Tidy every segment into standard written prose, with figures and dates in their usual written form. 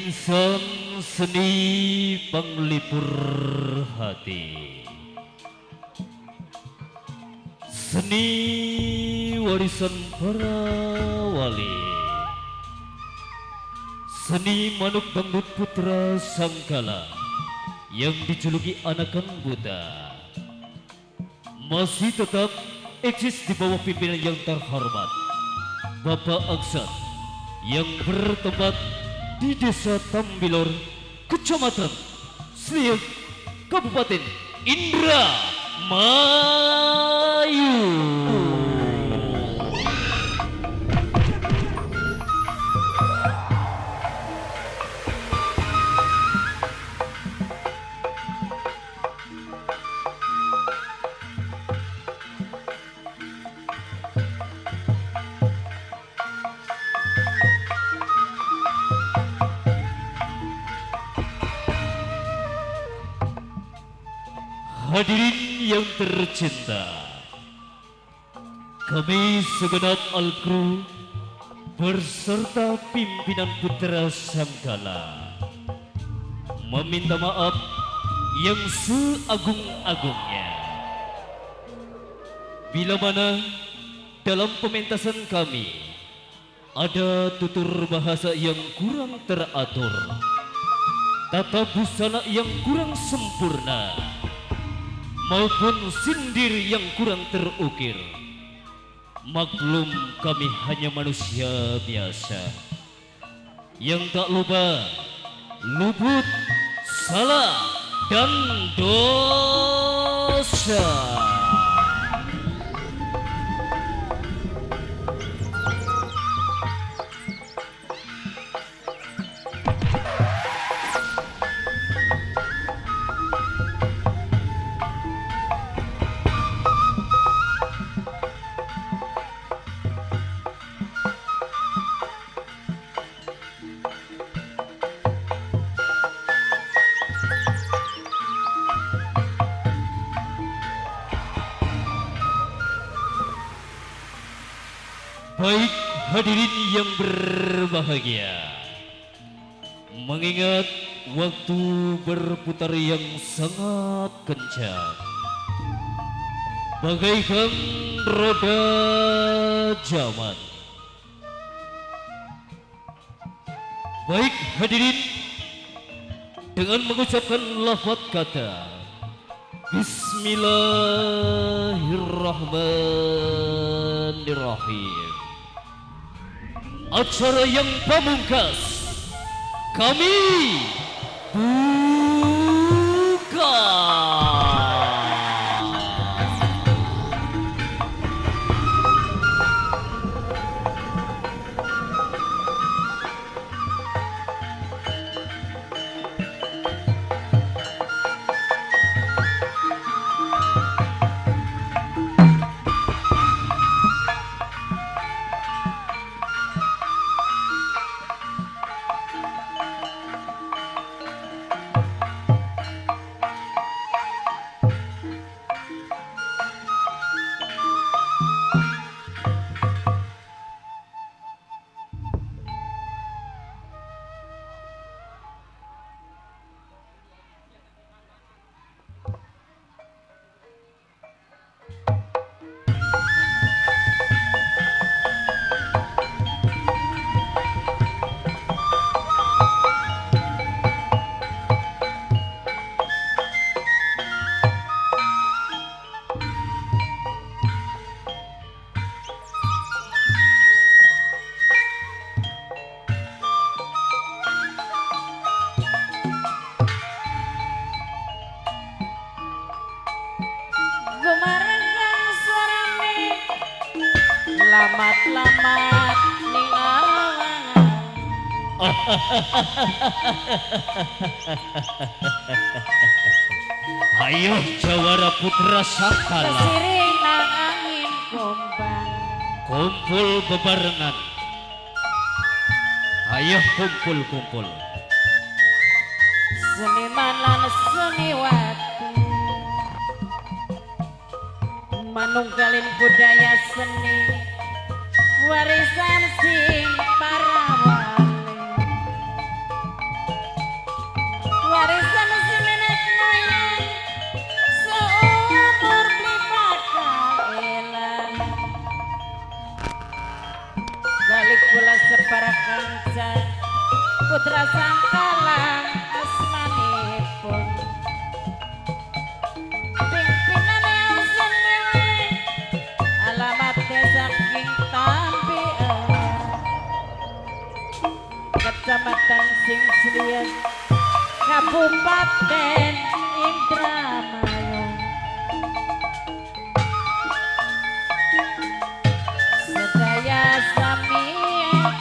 Insan seni penglipur hati, seni warisan para wali, seni manuk dangdut putra Sangkala yang dijuluki anakan Buddha masih tetap eksis di bawah pimpinan yang terhormat Bapak Aksat yang bertempat di Desa Tambilor, Kecamatan Sliuk, Kabupaten Indramayu. Hadirin yang tercinta, kami segenap Al-Kru berserta pimpinan Putra Sangkala meminta maaf yang seagung-agungnya bila mana dalam pementasan kami ada tutur bahasa yang kurang teratur, tata busana yang kurang sempurna, maupun sindir yang kurang terukir. Maklum, kami hanya manusia biasa yang tak lupa, luput, salah, dan dosa. Baik hadirin yang berbahagia, mengingat waktu berputar yang sangat kencang bagaikan roda zaman. Baik hadirin, dengan mengucapkan lafaz kata Bismillahirrahmanirrahim, acara yang pamungkas kami buka. Lamat-lamat ning awangan. Ayo Jawara Putra Sangkala, Sesiring nang angin kumbang. kumpul bebarengan. Ayo kumpul-kumpul. Seniman lan seniwati manunggalin budaya seni warisan sing para wali. putra sangkalang asmanipun pimpinane usen dewe alamatnya saking Tampian Kecamatan Singsrian Kabupaten Indramayu sedaya sami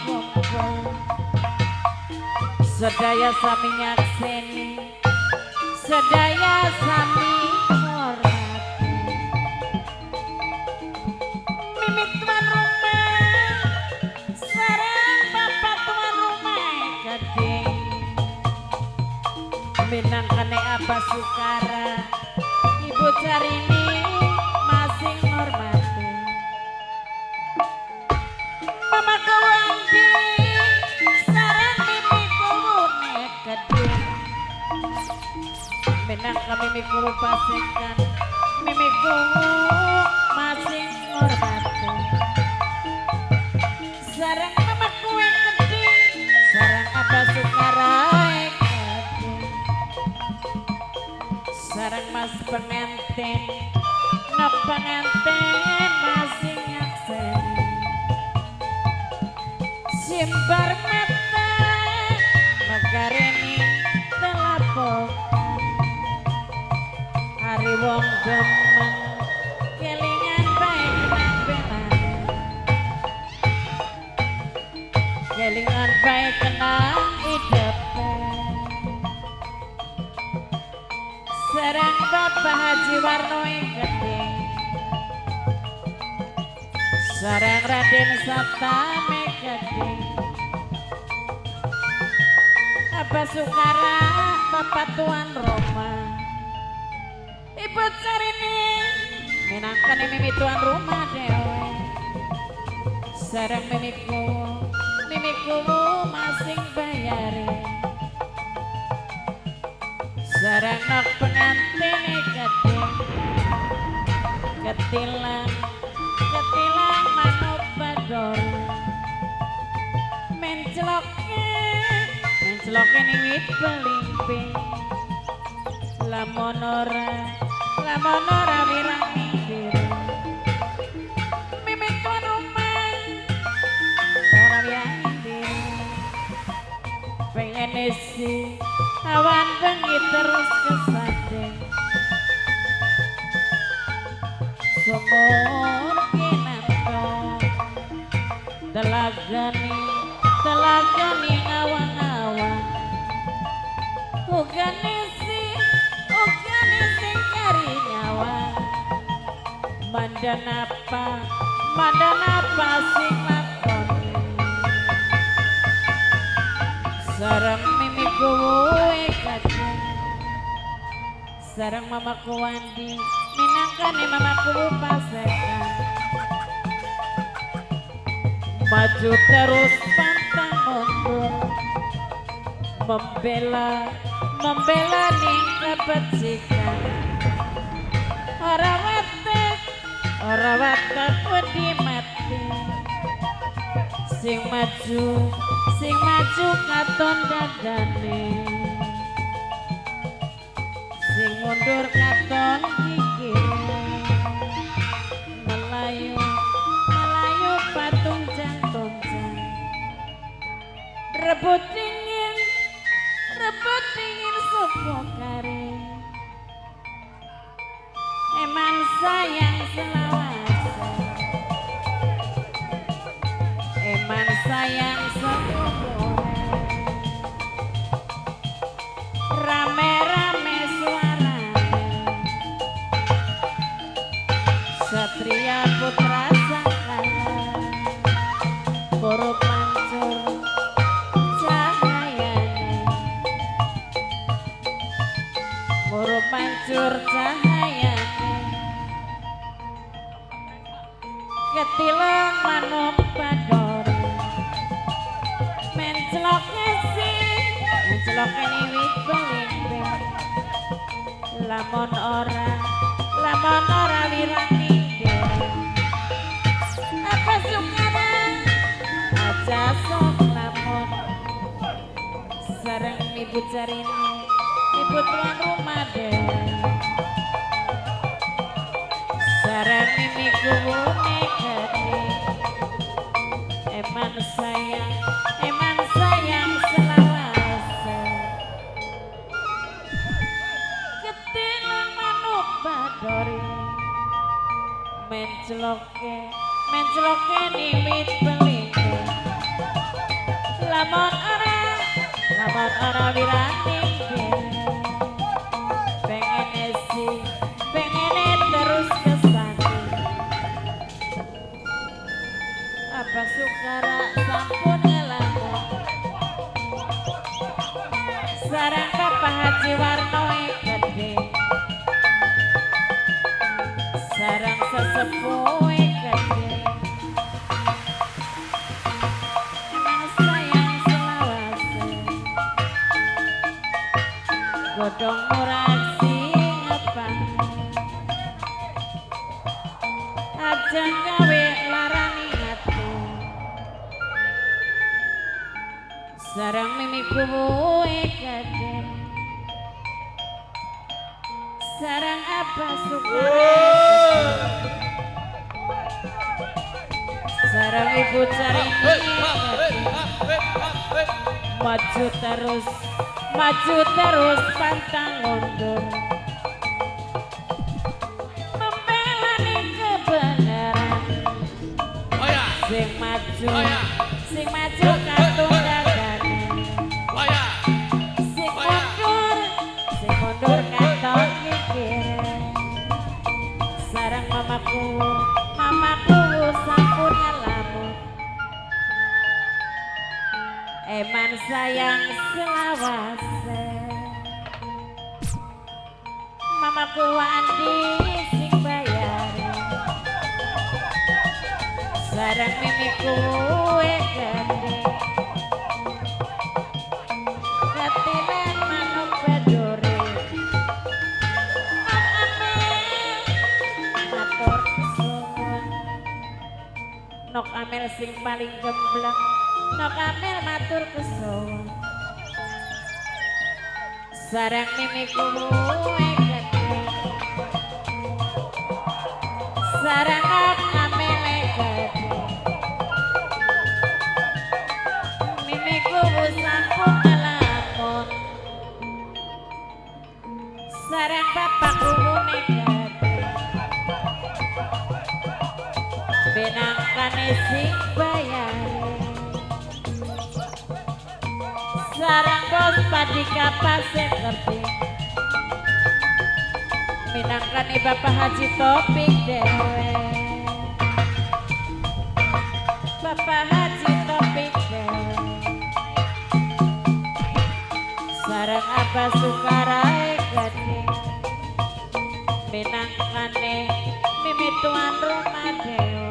kumpul sedaya sami nyakseni sedaya sami hormati mimik tuan rumah sareng bapak tuan rumah gedeng minangkane Abah Sukara Ibu Carini masing hormati Mama Kawandi sareng Mimi Kuwune gedeng minangka Mimi Kuwu pasekan Mimi Kuwu masing hormati sareng Mama Kuwe gedeng sareng Abah Sukara sareng Mas pengantin nok pengantin masing nyakseni simbar mata megareni telapokan hari wong demen kelingan baik nang belane kelingan baik kenang hidepe sareng Bapak Haji Warnoe gedeng sareng Raden Satame gedeng Abah Sukara Bapak Tuan Roma Ibu Carini minangkane Mimi Tuan Rumah dewe sareng Mimi Kuwu masing bayari sareng nok pengantin gedeng ketilang manuk bador mencloke ning wit belimping lamun ora wirang mikir mimik tuan rumah ora wirang mikir pengen isi awan bengi terus kesandeng sumur kinanto telagani ngawang-ngawang ugane sing kari nyawang mandan apa sing lakoni sareng Mimi Kuwu kadang sareng Mama Kuwandi minangkane Mama Kuwu pasekan maju terus pantang mundur membela ning kebecikan ora watek wedi mati sing maju katon dadane sing mundur katon kikire melayu patung jang rebut dingin supo kari eman sayang selawase eman sayang sepupure rame-rame suarane Satria Putra Sangkala korup mancur cahayane ketilang manuk bador mencloke ni wit belimbing lamun ora wirang mikir apa Sukara aja sok lamun ibu Carini, ibu tuan rumah deh. Sarang ini kuwune gede. Eman sayang selawase. Ketilang manuk badori. Mencloke niwit belindu. Lamun ora wirani pengene terus kesana. Apa sukara sampun ngelamun. Sareng Bapak Haji Warnoe gede. Sareng sesepuh gede. Godong murah singepang aja gawe larani ati sarang mimi kuwe gede sarang apa sukare sarang ibu Carini maju terus pantang mundur membelani kebenaran sing maju katung dadane sing mundur katung mikir sareng mamaku sampun ngelamun eman sayang selawase mamaku Andi sing bayari sareng mimiku gede ketilan manuk badore matur suwun nok amel sing paling gembleng nok amel matur kesuwun sareng mimiku gede sareng amel gede mimiku sampun ngelamun sareng bapakku gede benangkane sing bayari sarang bos padika pasir ngerti minangkane Bapak Haji Topik dewe Bapak Haji Topik dewe sarang apa sukarae gede minangkane mimi tuan rumah dewe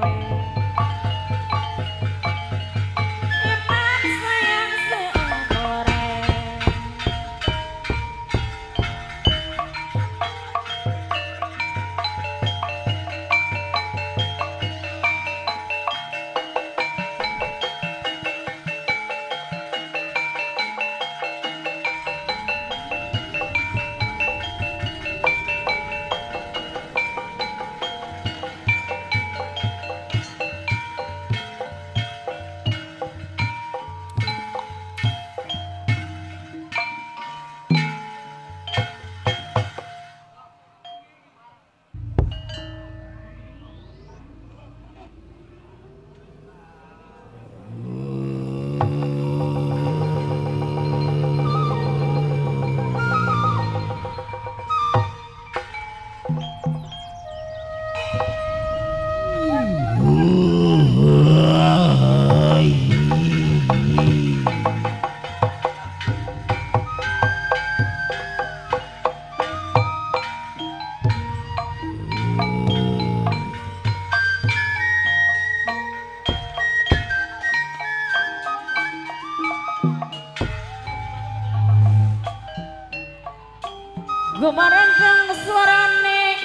Gumarengkeng suarane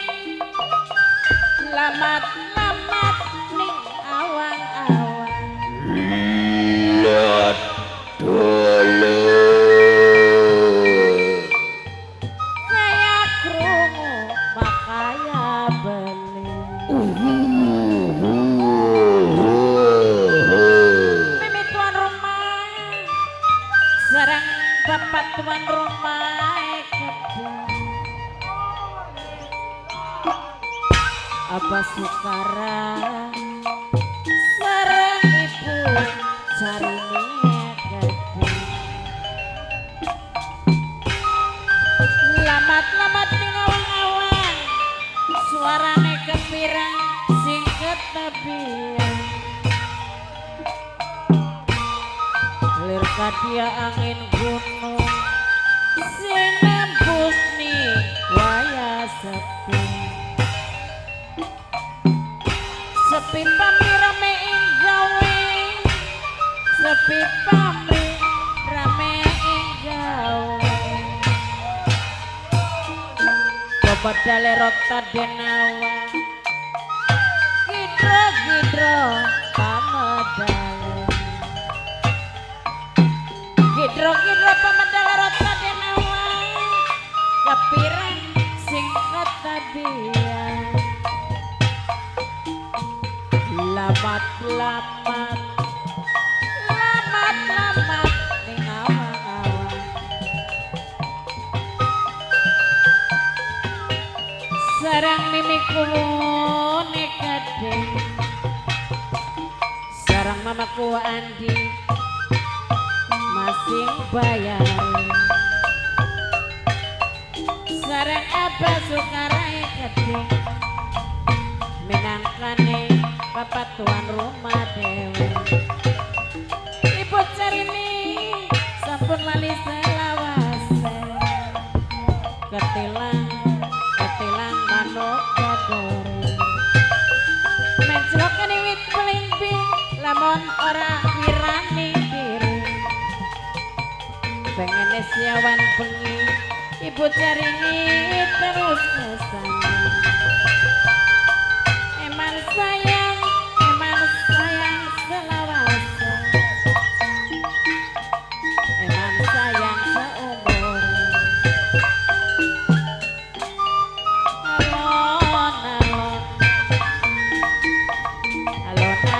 lamat ning awang-awang Lihat dulu kaya beli Mimi tuan rumah sareng bapak tuan rumah Abah Sukara sareng ibu Carini gede lamat-lamat ning awang-awang suarane kepirang sing ketebian lir kadia angin gunung sing nembus nih waya sepi sepi pami rame ing gawe sepi pami rame ing gawe badale rota denawa gidro pamedale gidro pamedale rota denawa kepirang sing ketabian lamat ning awang-awang sarang mimiku nekade sarang mamaku Andi masing bayar sarang Abah Sukarai gede minangkane bapak tuan rumah dewe ibu Carini sampun lali selawase ketilang manuk kadore menclokan wit pelimping lamun ora wirani diri pengen siawan bengi ibu Carini terus kesana eman sayang selawase eman sayang seumur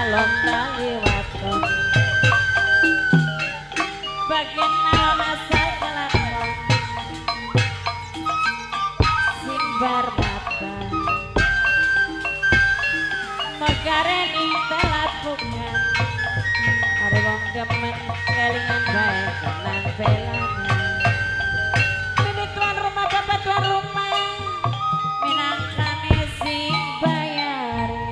alon tali waton bagian alon asal kelakon sing barbata megareni telapungan ada wong demen kelingan baik kenang belani ini tuan rumah bapak tuan rumah minangkane sing bayari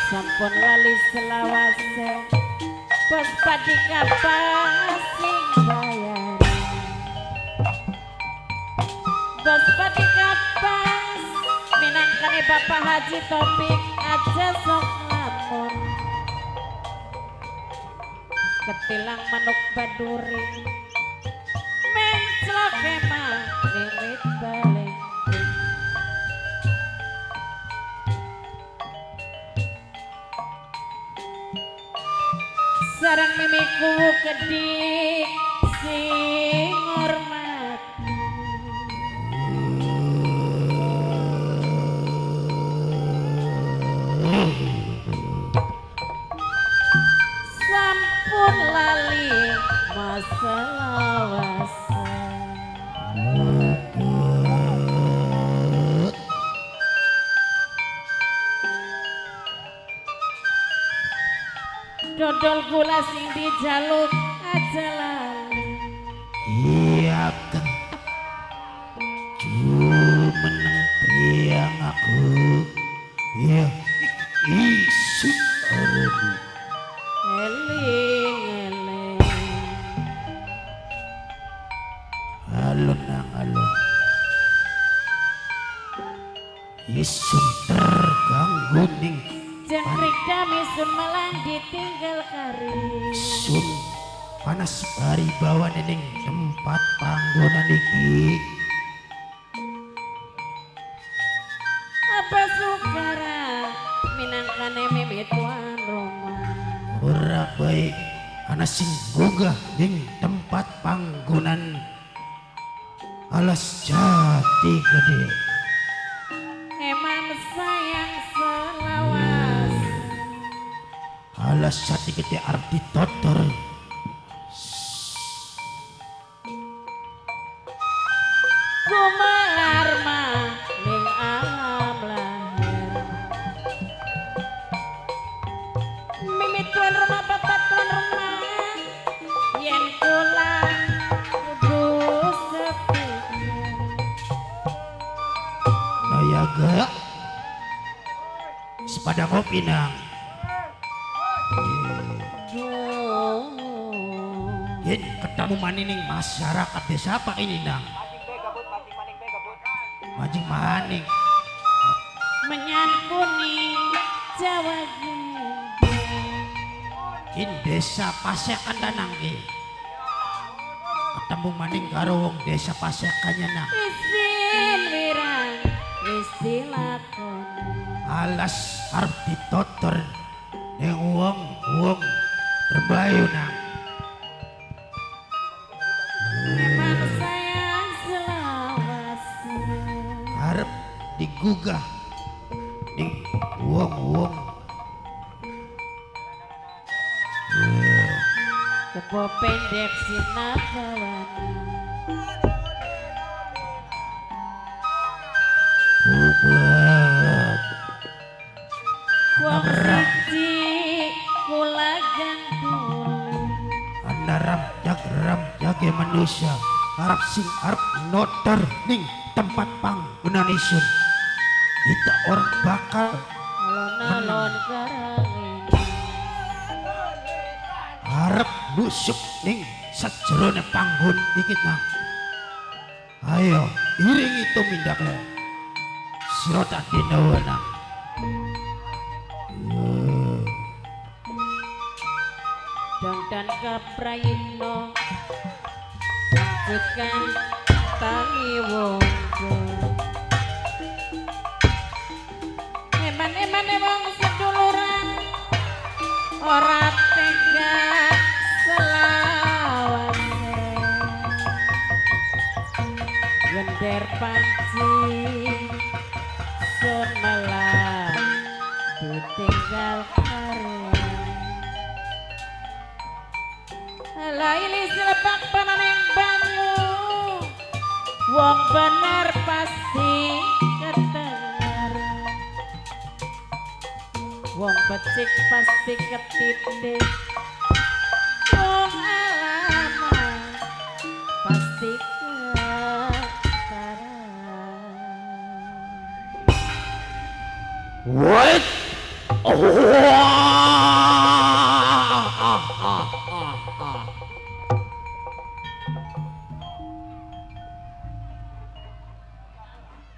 sampun lali selawase bos padi kapas sing bayari bos padi kapas minangkane bapak Haji Topik aja sok lapor ketilang manuk baduri menclok emang wiwit balik sarang mimiku kedik sing hormat sampun lali maselawase dodol gula sing dijaluk aja lali iya kan jumeneng priang aku iya isu aredi eling alun nang alun isu terganggu ning jengkrik dami sun malang ditinggal kari sun panas bari bawa ning tempat panggonan iki Abah Sukara minangkane mimi tuan rumah ora baik ana sing gugah ning tempat panggonan alas jati gede. Eman sayang selawas Alas jati gede arti totor. gumelar maning alam lahir mimit tuan rumah bapak tuan rumah yen kula kudu sepikir Nayaga sepada ngopi nang. duh Yen ketemu manining masyarakat desa apa ini nang? Majing maning. menyan kuning Jawa gendeng In desa Pasekan danang ki. Ketemu maning karo wong desa Pasekannya nang. isin wirang wis dilakoni Alas arep ditotor ning wong terbayu nang. Eman sayang selawas Arep digugah ning wong kepo pendek sinakawan ubat wong siji kula ganduli anaram jage manusia arep sing arep noter ning tempat panggonan isun. Kita orang bakal alon-alon karangin arep nusuk ning sajerone panggon dikit nang. Ayo iringi tumindake sira tak dinawa nang. dong dan kaprayitno lanjutkan tali wonggo eman wong seduluran ora tega selawase gender panci sun malah ditinggal karya laili silebak pananeng banyu wong bener pasti kedengar wong becik pasti ketitik wong alaman pasti ketaran What?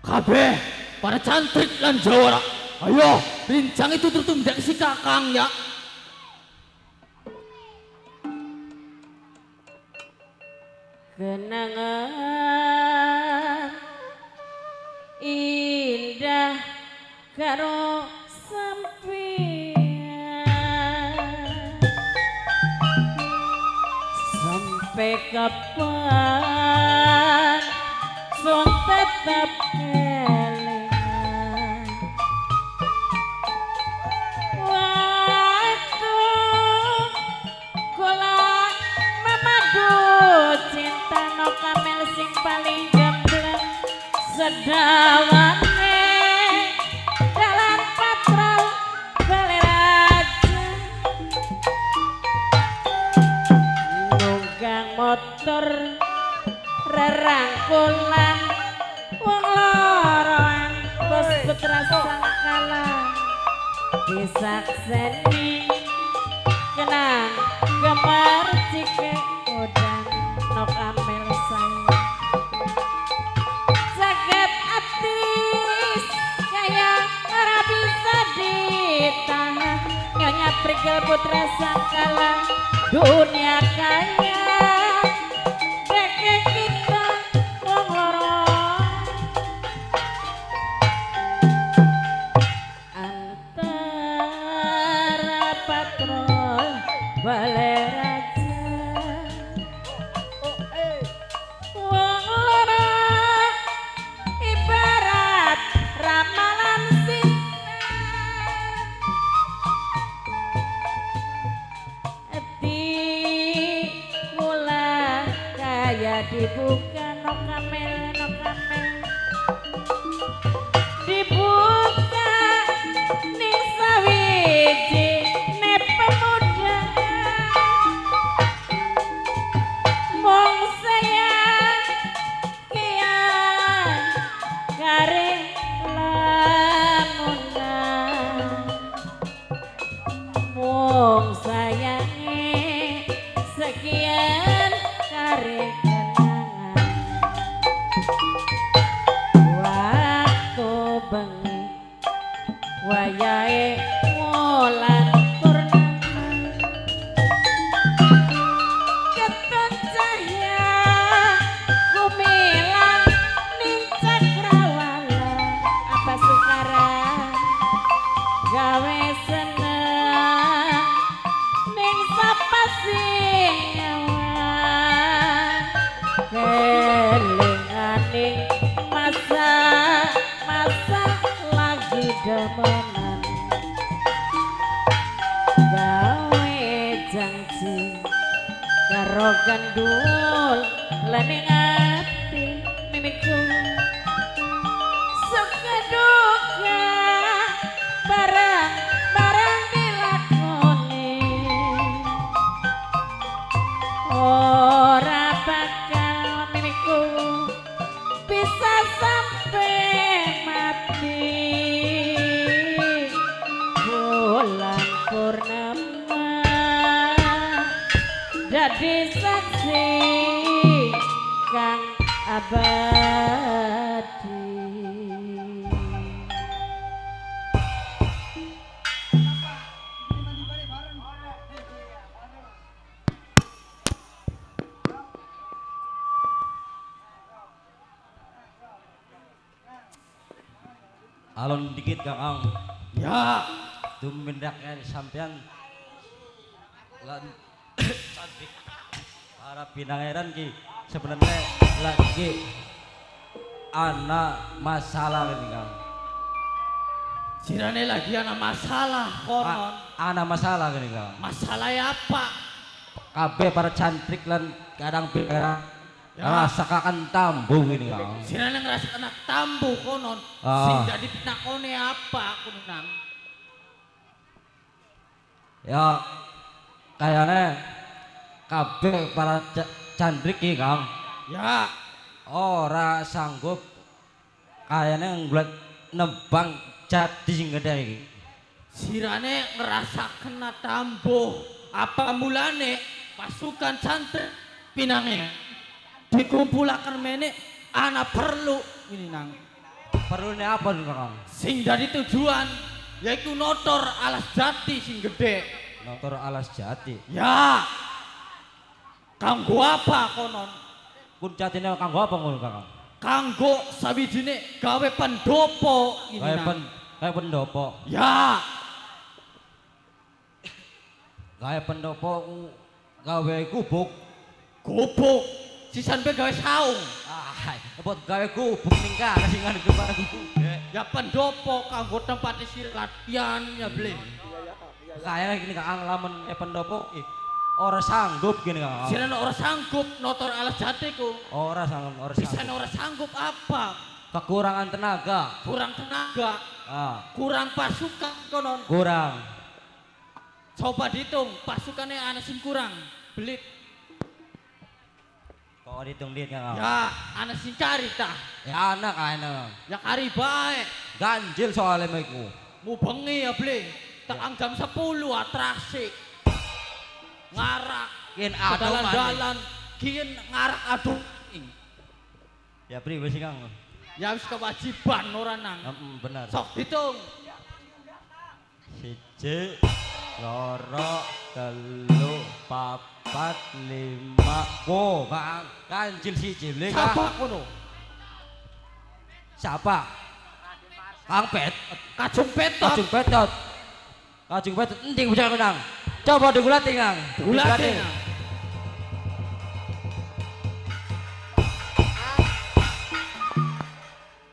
Kabeh para cantrik lan jawara. Ayo, rincang itu tertundak si kakang ya. kenangan indah karo sampeyan sampai kapan sun tetap kelingan waktu kula memadu cinta no kamel sing paling gembleng sedawane dalan patrol bali raja nunggang motor rerangkulan wong loroan bos putra sangkala disakseni kenang gemar cike udan nok amel saya sakit atis kaya ora bisa ditahan nyonya prigel putra sangkala dunia kaya deke kita wong loro antara patrol balai raja wong loro ning masa lagi demenan gawe janji karo gandul lening ati mimiku suka duka barang dilakoni ora bakal mimiku bisa sampai mati bulan purnama jadi saksi kang abadi. Alon dikit Kakang. Ya, Tumindaknya sampean lan cantik para pinangeran ki sebenarnya lagi ana masalah ini Kang. sirane lagi ana masalah konon. Ana masalah gini Kang. Masalah apa? Kabeh para cantik lan kadang pinangeran Ya. rasakan tambuh gini Kang. Sirane ngerasa anak tambuh konon. Ah. Sing jadi pinakone apa konon? Ya kayaknya kabeh para cantik ki Kang. Ya, Ora sanggup kayaknya ngeliat nebang jati sing gede iki. sirane ngerasa kena tambuh. Apa mulane pasukan cantik pinange dikumpulakan mene ana perlu ini nang. Perlunya apa nih Kang? Sing jadi tujuan yaitu notor alas jati sing gede. Notor alas jati. Ya, kanggo apa konon? Kun jatine kanggo apa ngono Kang? Kanggo sawijine gawe pendopo ini nang. Kayak pendopo. Ya, Kayak pendopo gawe gubuk. gubuk. Sisan pe gawe saung. Ah, buat gawe gubuk ning kana sing ngene kepara gubuk. Ya pendopo kanggo tempat isi latihan ya beli. Kayaknya gini Kang lamun pendopo ora sanggup gini Kang. Sisan ora sanggup notor alas jatiku. Ora sanggup, ora Sisan sanggup. ora sanggup apa? Kekurangan tenaga. Kurang tenaga, Ah, kurang pasukan konon. kurang. Coba dihitung pasukannya ana sing kurang. Belit. Kok dihitung dit Kang? Ya, ana sing cari tah. Ya anak kayaknya. Ya kari bae. Ganjil soalnya maiku. Mu bengi ya beli. Tekan jam 10 atraksi. Ngarak. Kian adu Dalan-dalan. Kian ngarak adu. Ya pri wis Kang. Ya wis kewajiban ora nang. Bener. Sok hitung. 1, 2, 3, 4, 5. Oh, Kang. Ganjil siji beli Kang. Siapa kono? Siapa? Kang Pet. Kacung petot. Kajung Petot. Kajung Petot endi bocah menang. Coba digulati Kang. Gulati.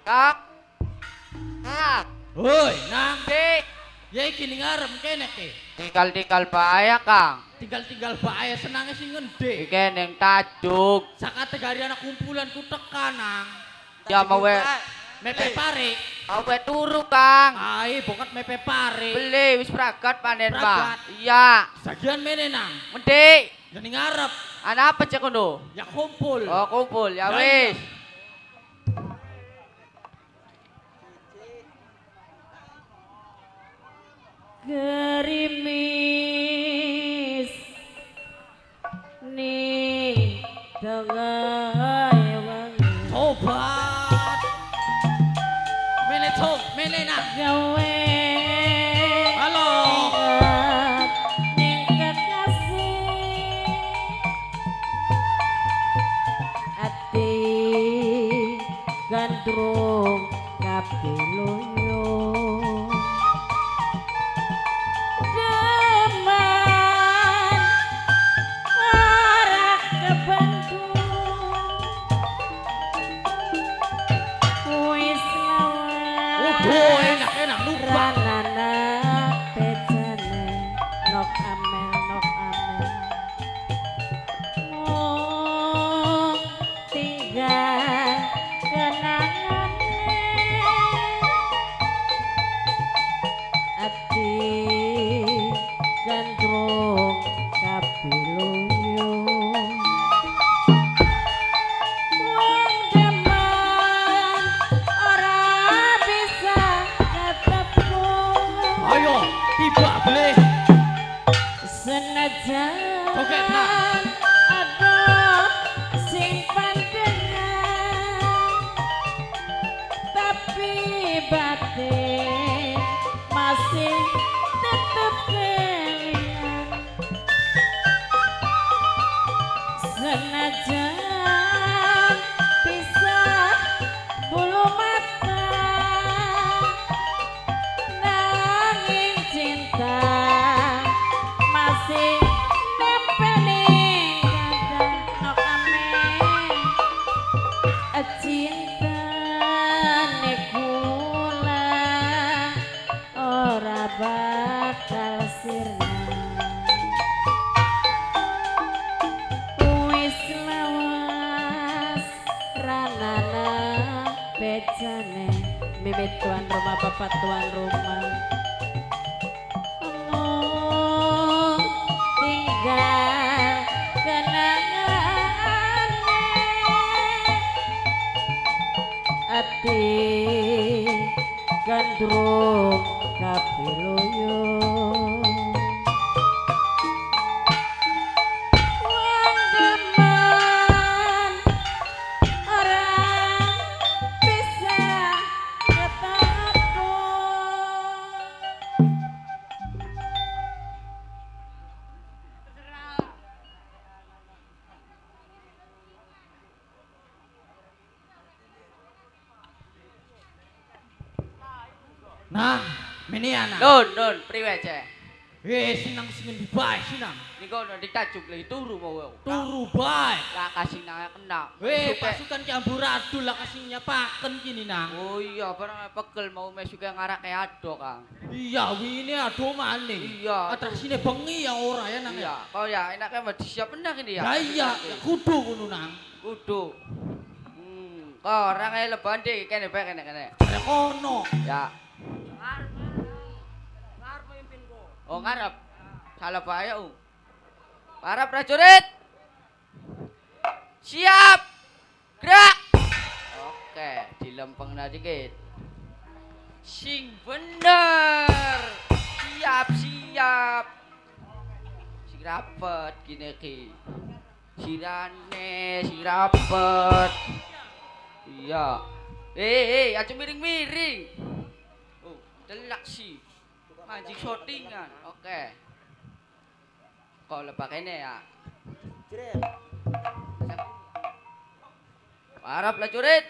Kak. Kak. Woi, nang. Dik. Ya iki ning ngarep kene ke. Tikal-tikal bahaya, Kang. Tinggal-tinggal bae senange sing ngendi. Iki ning tajuk. Sakategori anak kumpulan ku tekanang. Ya mau we. Mepe pare. Mau we turu, Kang. Ai bokat mepe pare. Beli wis pragat panen, Pragat. Pak. Iya. Sagian mene nang. Mendek. Ya ning ngarep. Ana apa cek kono? Ya kumpul. Oh, kumpul. Ya Ya, wis. Gerimis ning tengah wengi Tobat. Mene tok, mene nang. gawe Halo. ingat ning kekasih ati gandrung kapiloyo deman ora kebantu Nana bejane mimit tuan rumah bapak tuan rumah ngomong tinggal kenangan ati gandrung kapiluyo Wandeman orang bisa ketemu Nang, meniana. Nun, priwe cek. Senang sing di bae sinang. Niko nu ditajuk lagi turu mau. Turu bae. Lah kasih nang kena. Pasukan ki amburadul lah kasih nyapaken kini nang. Oh iya, barang pegel mau mes juga ngarak kayak ado, Kang. Iya, wini ado maning. Iya. Atrasine bengi ya ora ya nang. Iya, kau ya enaknya mau disiap benar ini ya. Ya iya, kudu ngono nang. Kudu. Kau orangnya lebaran deh, kene bae kene. Jare kono. Ya. Oh ngarep. Salah bahaya, Para prajurit. Siap. Gerak. Oke, dilempeng dikit. Sing bener. Siap. Sing rapet gini ki. Sirane, sing rapet. Iya. Aja miring-miring. Oh, delak sih. Mancing shootingan. Oke. Kau lepak ini ya. Para prajurit.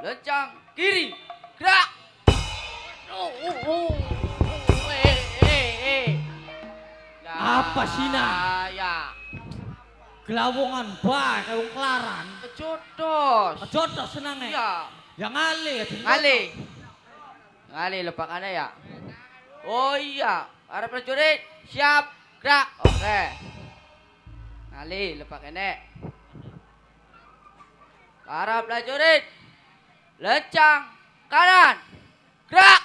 Lencang kiri. Gerak. Apa sih, Nak? Ya. Gelawongan bae kaya wong kelaran. Kejodos. Jodoh senang Iya. Ya ngali. Ngali lepakannya ya. Oh iya, para prajurit siap gerak. Oke. Ngali lepakannya. Para prajurit lencang kanan. Gerak.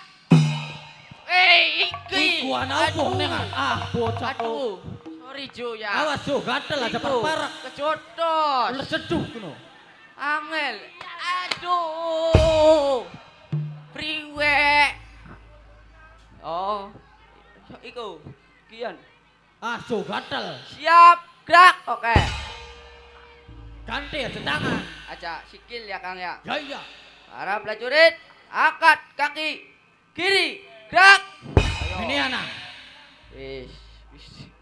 Iki. Iku ana opo ning bocah. Aduh. Sorry Jo ya. Awas Jo, gatel aja parek. Kejodos. Ulah seduh ngono. Angel. Aduh. Priwe. Oh. Iku. Kian. Jo gatel. Siap. Gerak. Oke. Ganti aja tangan. Aja sikil ya Kang ya. Ya iya. Para prajurit angkat kaki kiri. Gerak. Ini anak. Wis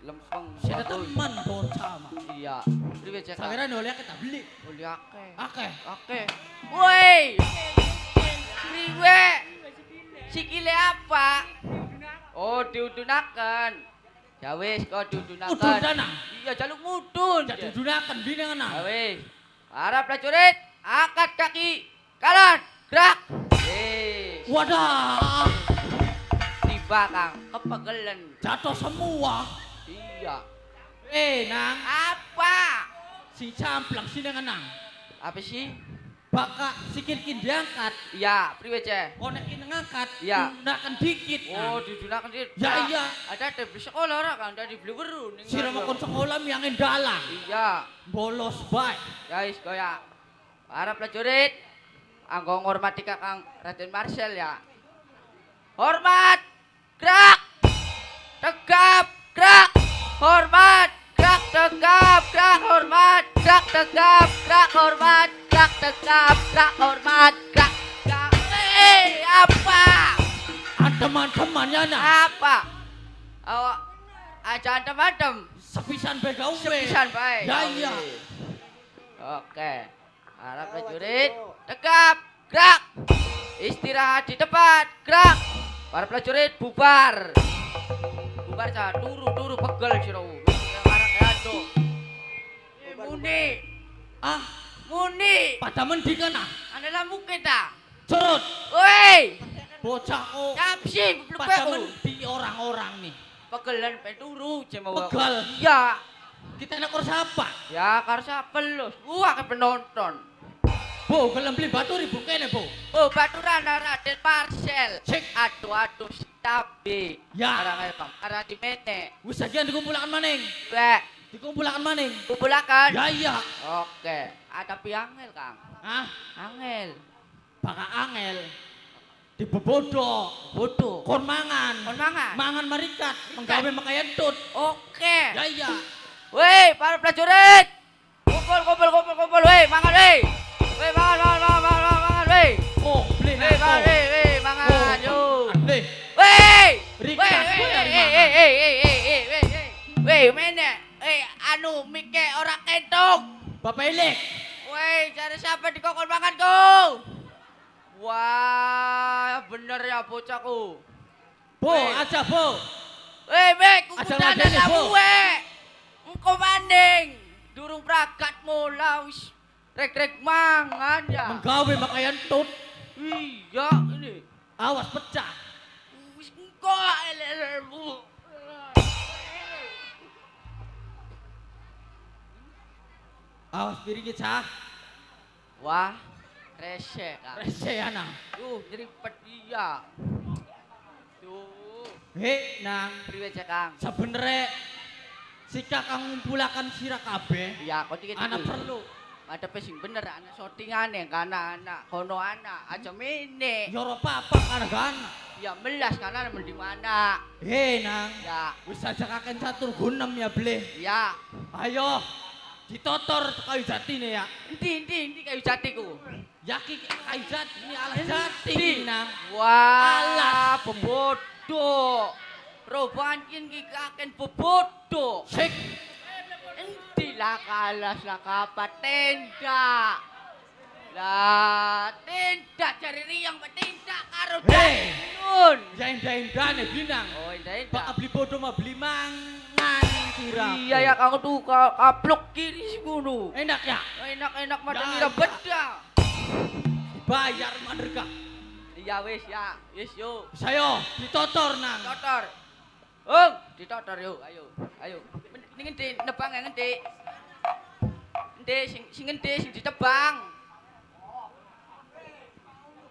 lempeng. Saya teman bocah mah. Iya. Priwe cek. Saweran oleh kita beli. Oli akeh. Oke. Woi. Priwe. Sikile apa? Oh, diudunaken. Ya wis, kok diudunaken. Udun Iya, jaluk mudun. Jadi dunakan bini Ya anak. wis. Para prajurit, angkat kaki kanan, gerak. Wadah. Tiba Kang, kepegelen. Jatuh semua. Iya. Nang. Apa? Si camplang sini ngenang. Apa sih? Baka sikil kin diangkat. Iya, priwe ceh? Konek ini ngangkat. Iya. Dunakan dikit. Oh, didunakan dia. Ya iya. Ada di sekolah ora Kang, ada dibeli weru ning. Sira mau sekolah yang dalang. Iya. Bolos baik. Ya wis koya. Para prajurit, anggo ngormati Kakang Raden Marcel ya. Hormat, gerak. Tegap, gerak. Hormat, gerak tegap, gerak hormat, gerak tegap, gerak hormat, gerak tegap, gerak hormat, gerak. Apa? Teman-temannya nak. Apa? Awak aja adem-adem. Sepisan begawe. Sepisan baik. Ya iya. Oke. Para prajurit, tegap, gerak. Istirahat di tempat, gerak. Para prajurit bubar. Bubar cah, turu pegel sira. Arek ado. Muni. Muni. Pada mendikan ah. Adalah mungkin ta. Curut. Woi. Bocah kok. Kapsi, Pada blebek. mendi orang-orang nih. Pegelan pe turu cema. Pegel. Iya. Kita nak siapa? Ya, karo siapa lu? Wah, ke penonton. Bu, gelem beli batu ribu kene, Bu. Oh, baturan Raden Marcel. Cek. Aduh, si tabi. Ya. Karang ayo, Bang. Karang di mene. Wis sajian dikumpulakan maning. Bek. Dikumpulakan maning. Kumpulakan. Ya iya. Oke. Ada piangel, Kang. Ah, Angel. baka angel. Dibebodo. Bodoh. Kon mangan. Kon mangan? Mangan marikat, menggawe makayentut. Oke. Ya iya. Weh, para prajurit. Kumpul. Weh, mangan, weh. Weh, mangan, weh. Oh, beli Weh, mangan, nako. weh, mangan, yo. Beli. Weh. Rikat, Weh, mene. Anu, mike ora kentuk. Bapak Ilik. Weh, cari siapa di kokon makanku? Wah, bener ya bocahku. Bu, aja Bu. Weh, kuku Ada dana wadene, kamu, Bu. weh. Engkau manding. Durung pragatmu lah, wis. Rek-rek mangan ya. Menggawe makayentut. Iya, ini. Awas pecah. Wis engkau. Awas piringnya cah. Wah, rese kan. Rese anak. Nyeripet dia. Tuh, Hei nang. priwe cek Kang. Sebenernya si kakang ngumpulakan sirah kabeh. Iya, kau tiga Anak perlu. ada pesing bener anak shootingane karena anak kono anak aja mene. Yoro papa kargan. Ya melas karena mending mana. Hei nang. Ya, Wis aja kakek catur gunem ya beli. ya. Ayo. Ditotor kayu jati nih ya. Inti kayu jatiku. Yaki kayu jati ini alas jati Endi? nih nang. Wah, Alas. bebodo. Roban ki kaken bebodo. Sik. Endi lah kalas lah kapat tenda. Lah tenda cari riang tenda karo Hei. nun. Indah-indah nih binang. Oh, indah. Pak beli bodoh mah beli mangan sirah. Iya ya kamu tuh kaplok kiri sih kuno. Enak ya. Enak macam Ya, ngira ya. beda. Bayar manderka. Iya wis ya, wis yo. Saya ditotor nang. Totor. Ditotor yo, ayo. Ning ngendi nebang ngendi? Endi sing ngendi sing ditebang.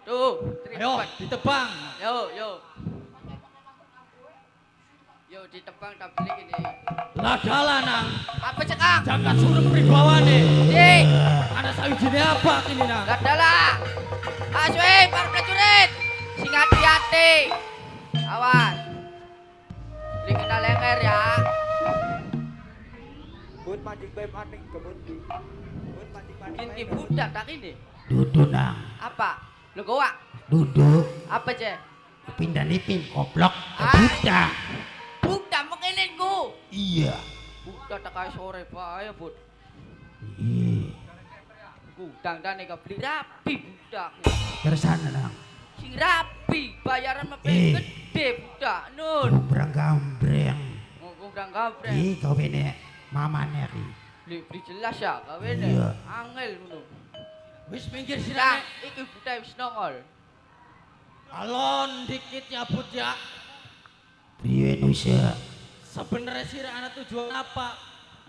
Tuh, Ayo ditebang. Yo. Yo ditebang tapi gini. Ladalah nang. Apa cekang? Jagat suruh pribawane. Dik, Ada sawijine apa ini nang? gadalah. Aswe para prajurit. Sing hati-hati. Awas. Beli kena lenger ya. Bun mancing bae maning kebun di. Bun mancing Ini budak tak ini. Duduk nang. Apa? Lo goa. Duduk. Apa cek? Pindah nipin koplok. Ah. Budak. Budak makinin ku. Iya. Budak tak kaya sore bae bud. Iya. Gudang dan eka beli rapi budak. Tersana nang. Sing rapi bayaran mah Eh. gede budak nun. Gumbrang gambreng. Gudang gabreng. Ih kau bene mama neri. Beli jelas ya gawe Iya. Angel ngono. Wis minggir Nah, sirah. iki budak wis nongol. Alon dikit ya bud ya. Priwe nusa. Sebenarnya sirah anak tujuan apa?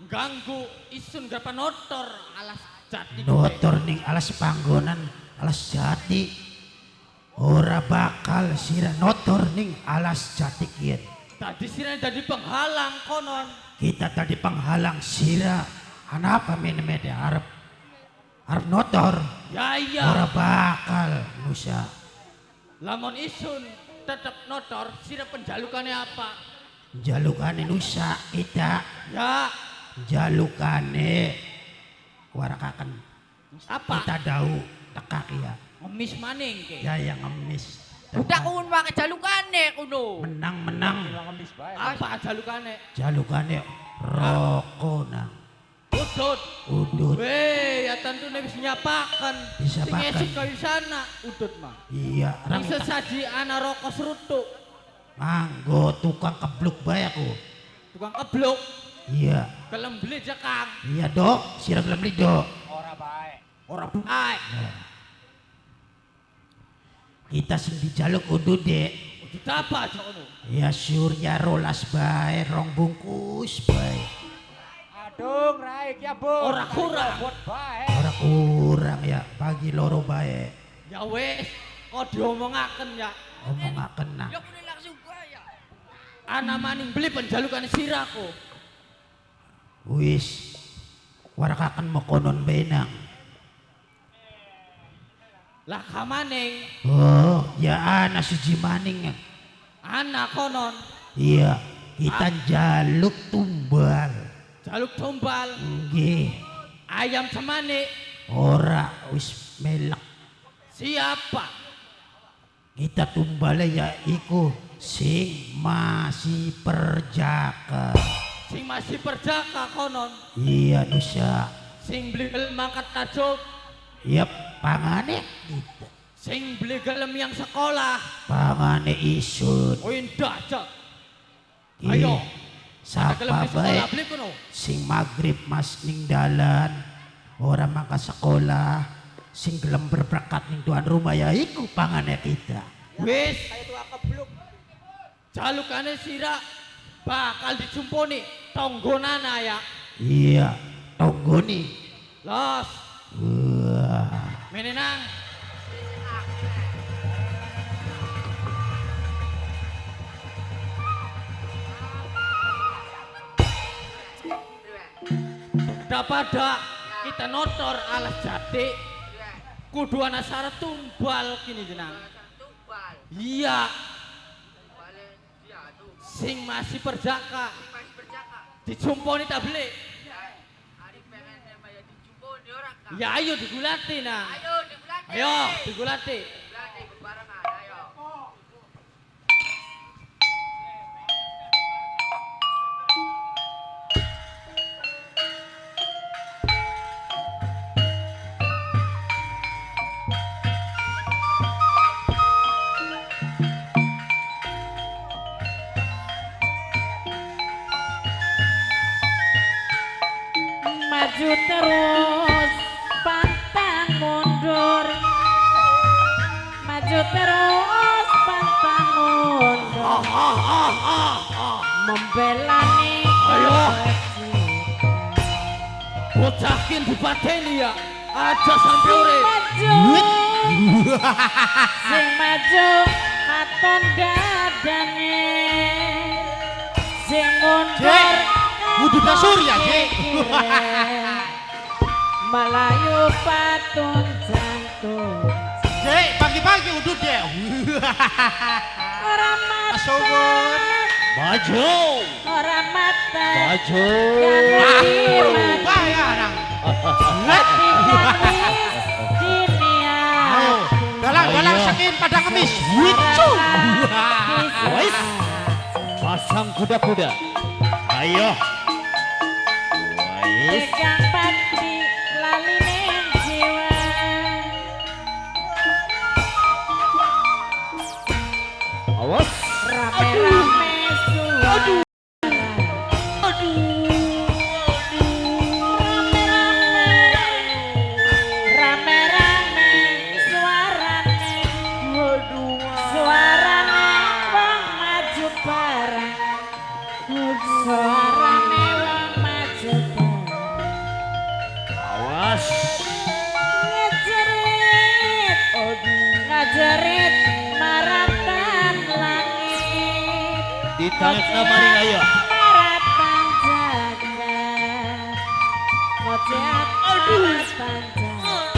Ganggu isun gapa notor alas jati. Notor ning alas panggonan alas jati. Ora bakal sira notor ning alas jati kian. Tadi sirah jadi penghalang konon. Kita tadi penghalang sira. Anapa mene-mene arep notor. Ya iya. Ora bakal nusa. Lamun isun tetep notor sirah penjalukannya apa? Jalukane nusa kita. Ya Jalukane warakaken. apa? Kita dau tekak ya. Ngemis maning ke. Ya yang ngemis. Budak kun make jalukane kuno. Menang-menang Apa jalukane? jalukane rokok nang. Udut. Udut. Weh, ya tentu wis nyapakan. Bisa Sing pakan. esuk kayu sana udut mah. Iya, Yang orang sesaji ana rokok serutuk. manggo tukang kebluk bae aku. Tukang keblok. Iya. Kelem beli jekang. Iya, Dok. Sira gelem li, Dok. Ora baik. Kita sing dijaluk udut, Dek. Udut apa aja kono? Ya surya rolas bae, rong bungkus bae. Dung, Rai, kia bung. Ora kurang. Buat bae. Ora kurang ya bagi loro bae. Ya wis, kok diomongaken ya. Omongaken nah. Ya kudu langsung ya. Ana maning beli penjalukan sirako. Wis warakaken mokonon benang. Lah kamaning Oh, ya ana suji maning. ana konon Iya, kita jaluk tumbal. jaluk tombal Nggih, ayam cemane ora wis melek. siapa? Kita tumbale ya iku sing masih perjaka. Sing masih perjaka konon Iya Nusa. sing beli gelem mangkat tajuk Yap, pangane kita. sing beli gelem yang sekolah Pangane isun. oh indah cok Ih, ayo Sapa gelem di sekolah bae beli kuno sing magrib mas ning dalan ora mangka sekolah sing gelem berberkat ning tuan rumah ya iku pangane kita. wis Kayak tua kebluk. jalukane sira bakal dijumponi tonggonana ya Iya, tonggoni. los Wah. menenang daripada kita notor alas jati kudu ana syarat tumbal kini jenang Tumbal. iya Balen dia tuh. sing masih perjaka Masih berjaka. dijumponi tak beli Ya, hari pengen sama ya dijumbo di orang kan. ya ayo digulati nah Ayo digulati. ayo digulati Digulati bebarengan, ayo. Maju terus pantang mundur. Maju terus pantang mundur. Membela nih Ayo. kewajiban. bocakin dipateni ya aja sampai urip Maju sing maju katon dadane sing mundur Kudu dasur ya, Jek. Melayu patun jantung Jek, pagi-pagi udut deh. orang mata Asobon. maju orang mata maju yang Bayarang. hati manis dunia Ayo, dalang Ayo. sakin pada kemis. Wicu. Wais. pasang kuda-kuda ayo wais Tegang pati lalinen jiwa awas rame-rame suara rame-rame suarane suarane wong maju bareng suarane wong maju bareng awas ngajerit maratan langit ditangkap namanya ayo maratan jagat ngoceat maratan jagat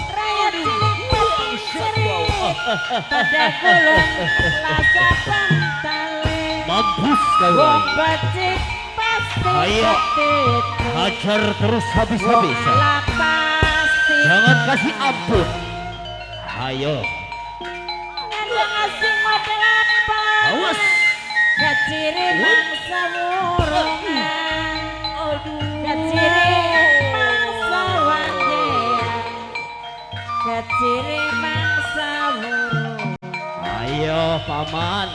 rakyat cilik pati cerit pada gulung lasa pantale mampus kau wong Rai. bacik pasti Ayo. ketit hajar terus habis-habisan pasti jangan kasih ampun ayo ngandung asing model apa awas kaciri mangsa wurungan kaciri mangsa wandean kaciri mangsa wurungan ayo paman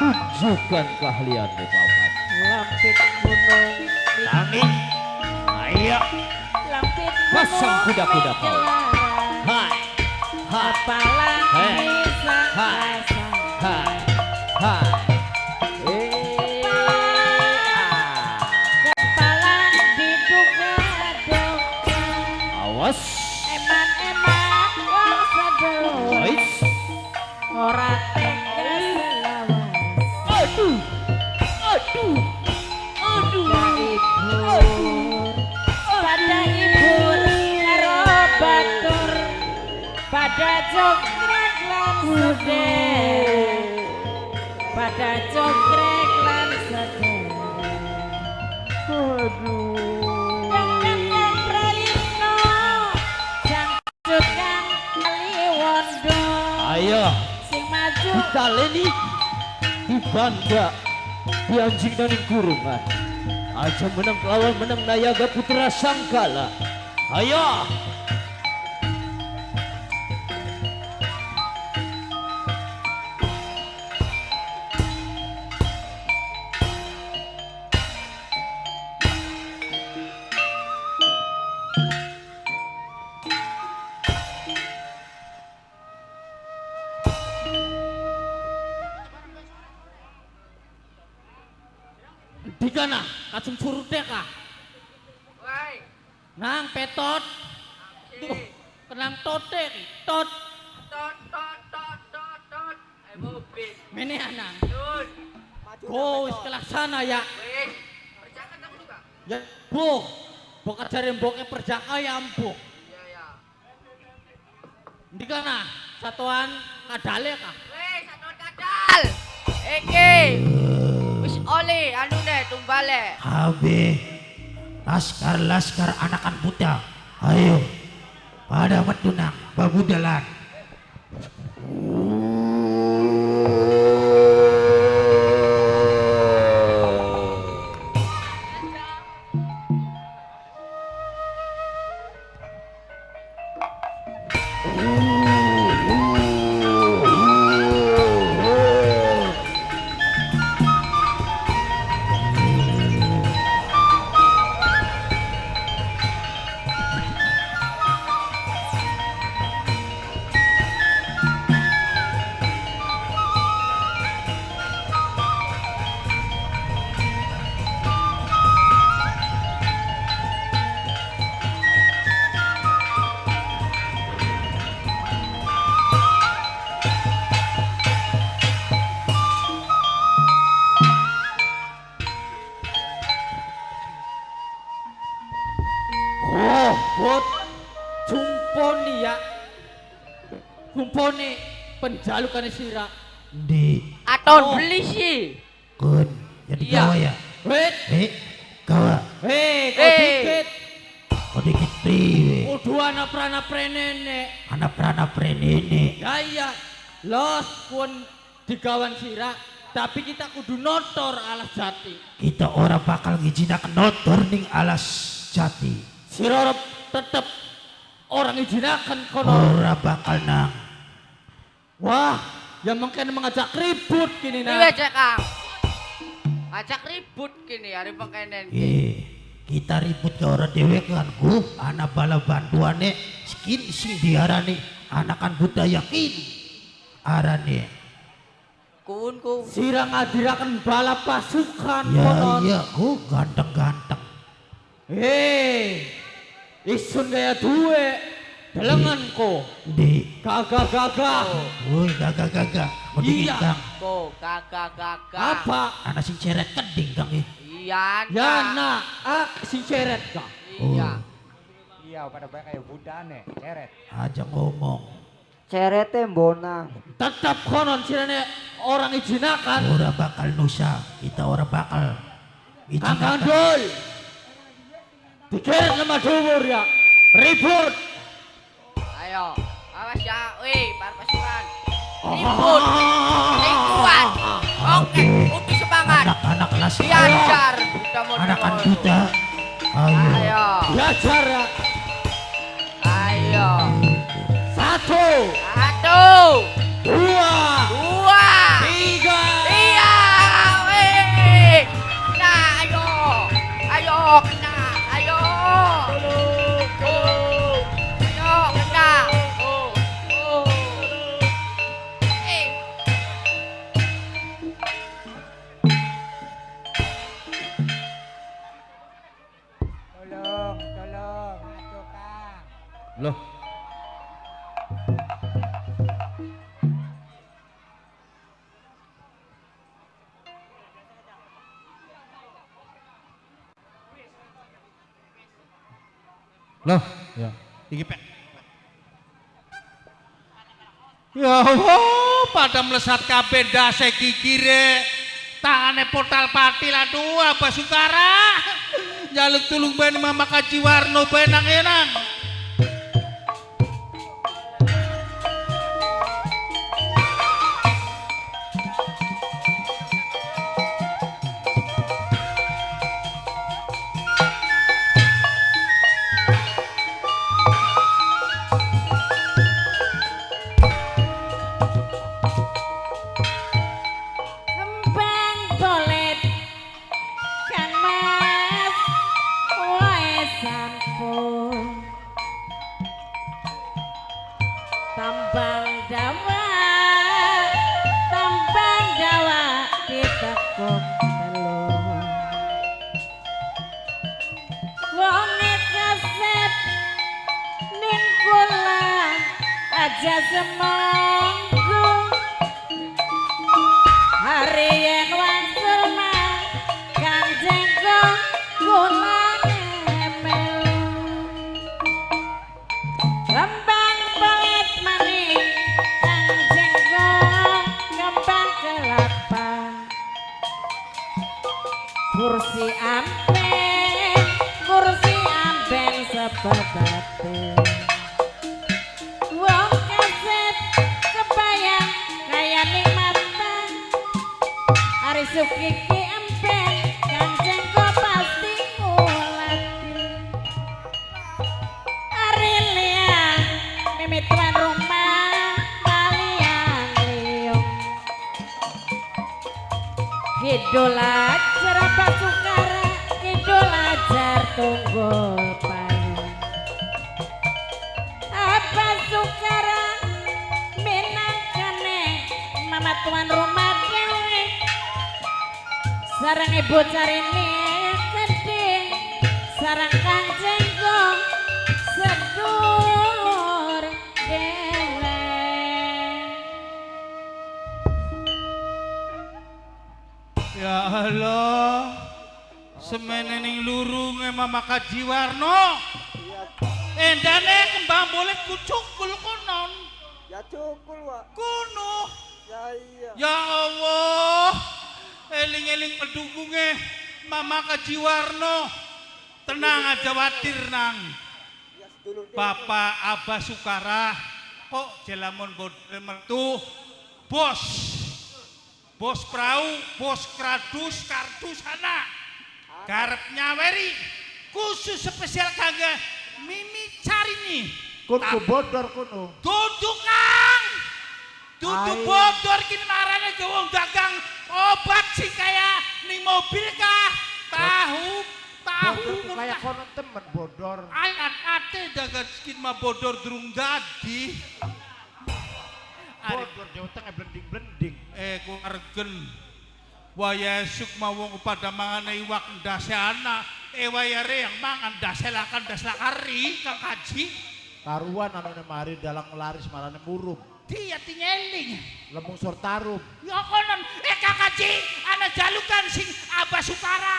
tunjukkan keahlianmu paman lampit gunung tangin ayo lampit pasang gunung kuda-kuda kau. menjelara. hai hai apalah Hei. bisa Hai. rasa hai hai As. Eman-eman wong sedoyo Ais. ora tega selawas. Aduh. Aduh. Pada ibur karo batur pada jogrek lan seder pada jogrek lan seder yang pralino jangcukan Kaliwondo Ayo. sing maju Kita leni di banda di anjing dan kurungan aja menang lawan menang Nayaga Putra Sangkala. Ayo. Dikana kacung surut deka Woi. nang petot tuh kenang totek tot Tot. Mobil. mene anang Yun. go wis kelaksana ya Wis. Perjaka kamu juga. ya boh bokat jare mboke perjaka ya ampuh Iya ya. dikana satuan kadale kah Wis satu kadal. Iki. Wis oli anu ne tumbale. Habe laskar anakan buta. Ayo pada metunang babudalan. oh bot jumponi ya jumponi penjalukan sira Di Aton Oh. beli sih. kun jadi Iya. gawa ya. wait Gawa kau Eh. dikit kau dikit priwe. kudu anak prana prenene Anak prana prenene. gaya los pun digawan sira tapi kita kudu notor alas jati Kita ora bakal ngijinakan notor ning alas jati. sira tetep orang izinakan kono Ora bakal nang. wah yang mungkin mengajak ribut kini Iya nah cek Kang. Ajak ribut kini hari pengkenen ki. Kita ribut ke orang dewe kan ku anak bala bantuane sing diarani anakan buta yakin arane. Kun. sira ngadirakan bala pasukan Ya konon iya ku ganteng-ganteng. isun gaya duwe delenganku Di gagah-gagah woi gagah-gagah mau Iya. dikintang Ko gagah. apa anak sing ceret keding kang Iya. ya nak si ceret kah Iya. Iya, pada baik kayak budane, ceret. aja ngomong. Cerete mbonang. tetap konon sirane orang izinakan Ora bakal nusa, kita ora bakal Kang ijinakan. Kandul dikeret lemah dubur ya ribut Ayo. Awas ya. Wih, para pasukan. Ribut. Sing kuat. Oke, udah semangat. Anak-anak kelas Diajar. Udah mau anakan dulu. buta. Ayo. Ayo. belajar ya Ayo. satu dua Dua. tiga Iya. Wih. Nah, ayo. Ayo, kena. Ayo. Ayo, kena. Eh. Tolong, atuh Kang. Loh. Loh, ya. Iki pek. Ya Allah, pada melesat kabeh ndase kikire. Tangane portal pati aduh Abah Sukara. Jaluk tulung ben Mama Kaji Warno benang enang. Kembang bolet Kang Mas wae sampun tambang dawa ditekuk telur wonge kasep ning kula aja semonggo hari yen wangsulna Kanjeng kula nemel kembang pelet maning Kanjeng kembang kelapa kursi amben sebabate wong kasep kebayang kaya nikmatan Ari Sukiki empen Kanjeng pasti ngulati Ari liang mimit tuan rumah kalian liung Kidul ajar Abah Sukara Kidul ajar tunggul payung Abah Sukara minangkane mama tuan rumah dewe sarang ibu carini gede sarang Kanjeng sedulur dewe Ya Allah, semene ning lurunge Mama Kaji Warno. Endane kembang bolet kucukul konon. Ya cukul, Wak. Kuno. Ya iya. Ya Allah, eling-eling pendukungnya Mama Kaji Warno. Tenang aja watir nang. Ya sedulur dia. Bapak Abah Sukara kok jelamun bodel mertu bos. Bos perahu, bos kardus sana. Garep nyaweri khusus spesial kagak Mimi Carini. Kun ku bodor kuno. Duduk Kang. Duduk Ayo. bodor kini marane ke wong dagang obat sih kayak ning mobil kah? Tahu Bodor ku kayak kono temen bodor. Alat ate dagang skin mah bodor durung dadi. Bodor Jawa Tengah blending-blending. Ku argen waya esuk mau wong pada mangan iwak ndase ana waya yang mangan ndase lakan ndas lakari Kang Kaji Karuan anane mari dalang laris marane murum. dia tingeling Lemung sor tarum. ya konon Kang Kaji ana jalukan sing Abah Sukara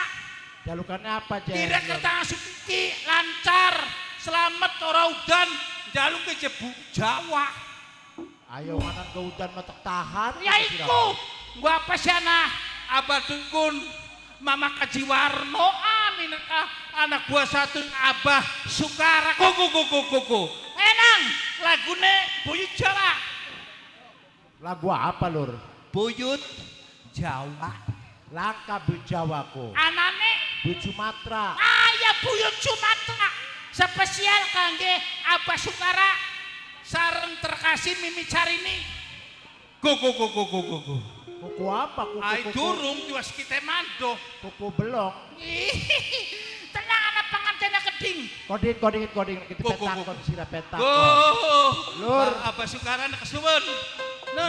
Jalukannya apa, Jen? kira kertas Sukiki lancar selamat ora udan jaluk ke jebu Jawa Ayo manan ke udan matek tahan. ya iku gua apa sih Abah Dukun Mama Kaji Warno amin anak gua satu Abah Sukara kuku enang lagune Buyut Jawa Lagu apa, Lur? Buyut Jawa Langka Bu Jawaku. anane Bu Sumatera. ayah Buyut Sumatera spesial kangge Abah Sukara sareng terkasih Mimi Carini kuku Kuku apa? ai Kuku durung tiwas kita mando kuku belong. tenang anak pangantena keding Koding kita Kuku, petakon sira petakon. Lur, Abah Sukara kesuwen.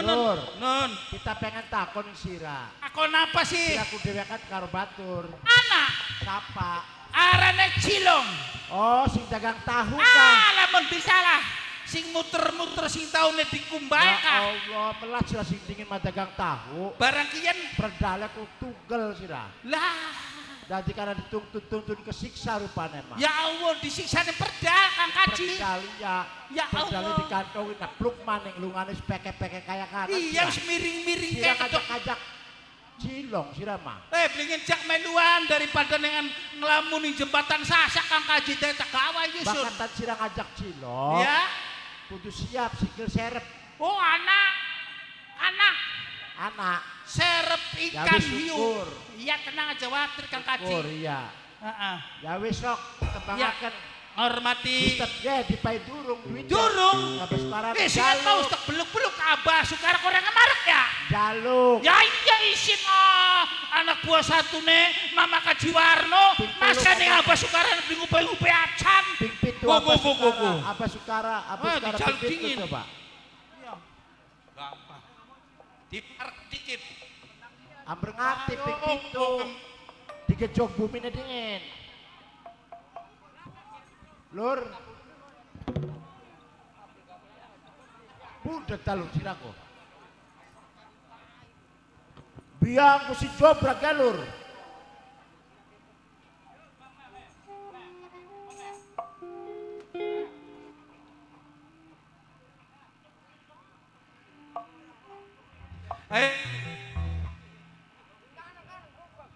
Lur. Non. Kita pengen takon sira. Aku napa sih? Sira ku dhewe kan karo batur. Anak. Sapa? Arane Cilong. Oh, sing dagang tahu kah? Lamun disalah. Sing muter-muter sing taune dikumbal Ya kah. Allah, melas sira sing dingin mah dagang tahu. Barang kian Perdale ku tunggal sira. lah. Jadi karena dituntun kesiksa rupanya mah. Ya Allah disiksa perdal Kang Kaji. Perdale ya. Ya Perdale Allah. dikantongin napluk maning lungane peke-peke kayak kanan. Iya wis miring-miring Sira kayak ketok. ngajak-ngajak Cilong sira mah. Blingin jak meluan daripada dengan ngelamun di jembatan Sasak Kang Kaji teh tak gawa Yusun. Bakatan sira ngajak Cilong. Ya. Kudu siap sikil serep Oh anak. anak. Serep Ya ikan wis hiu. syukur. Iya tenang aja watir Kang Kaji. Oh iya. Heeh. Ya wis sok tembangaken. Hormati Ustad ge dipai durung duit. Durung. Ngabes parang sing mau stok beluk-beluk Abah Sukar orang ngemarek ya. jaluk. Ya iya isin anak buah satu nih Mama Kaji Warno masa nih Abah Sukaran beli ngupai-ngupai acan. Ping pitu Go, apa go, go, go, go. Sukara, apa Sukara, apa Ah, Sukara dijaluk ping pitu dingin. coba. Gampang. Diparek dikit. Amber ngati ping pitu. Digejog bumine dingin. Lur. Budak talur sirako. Biang ku si jobrak ya lur.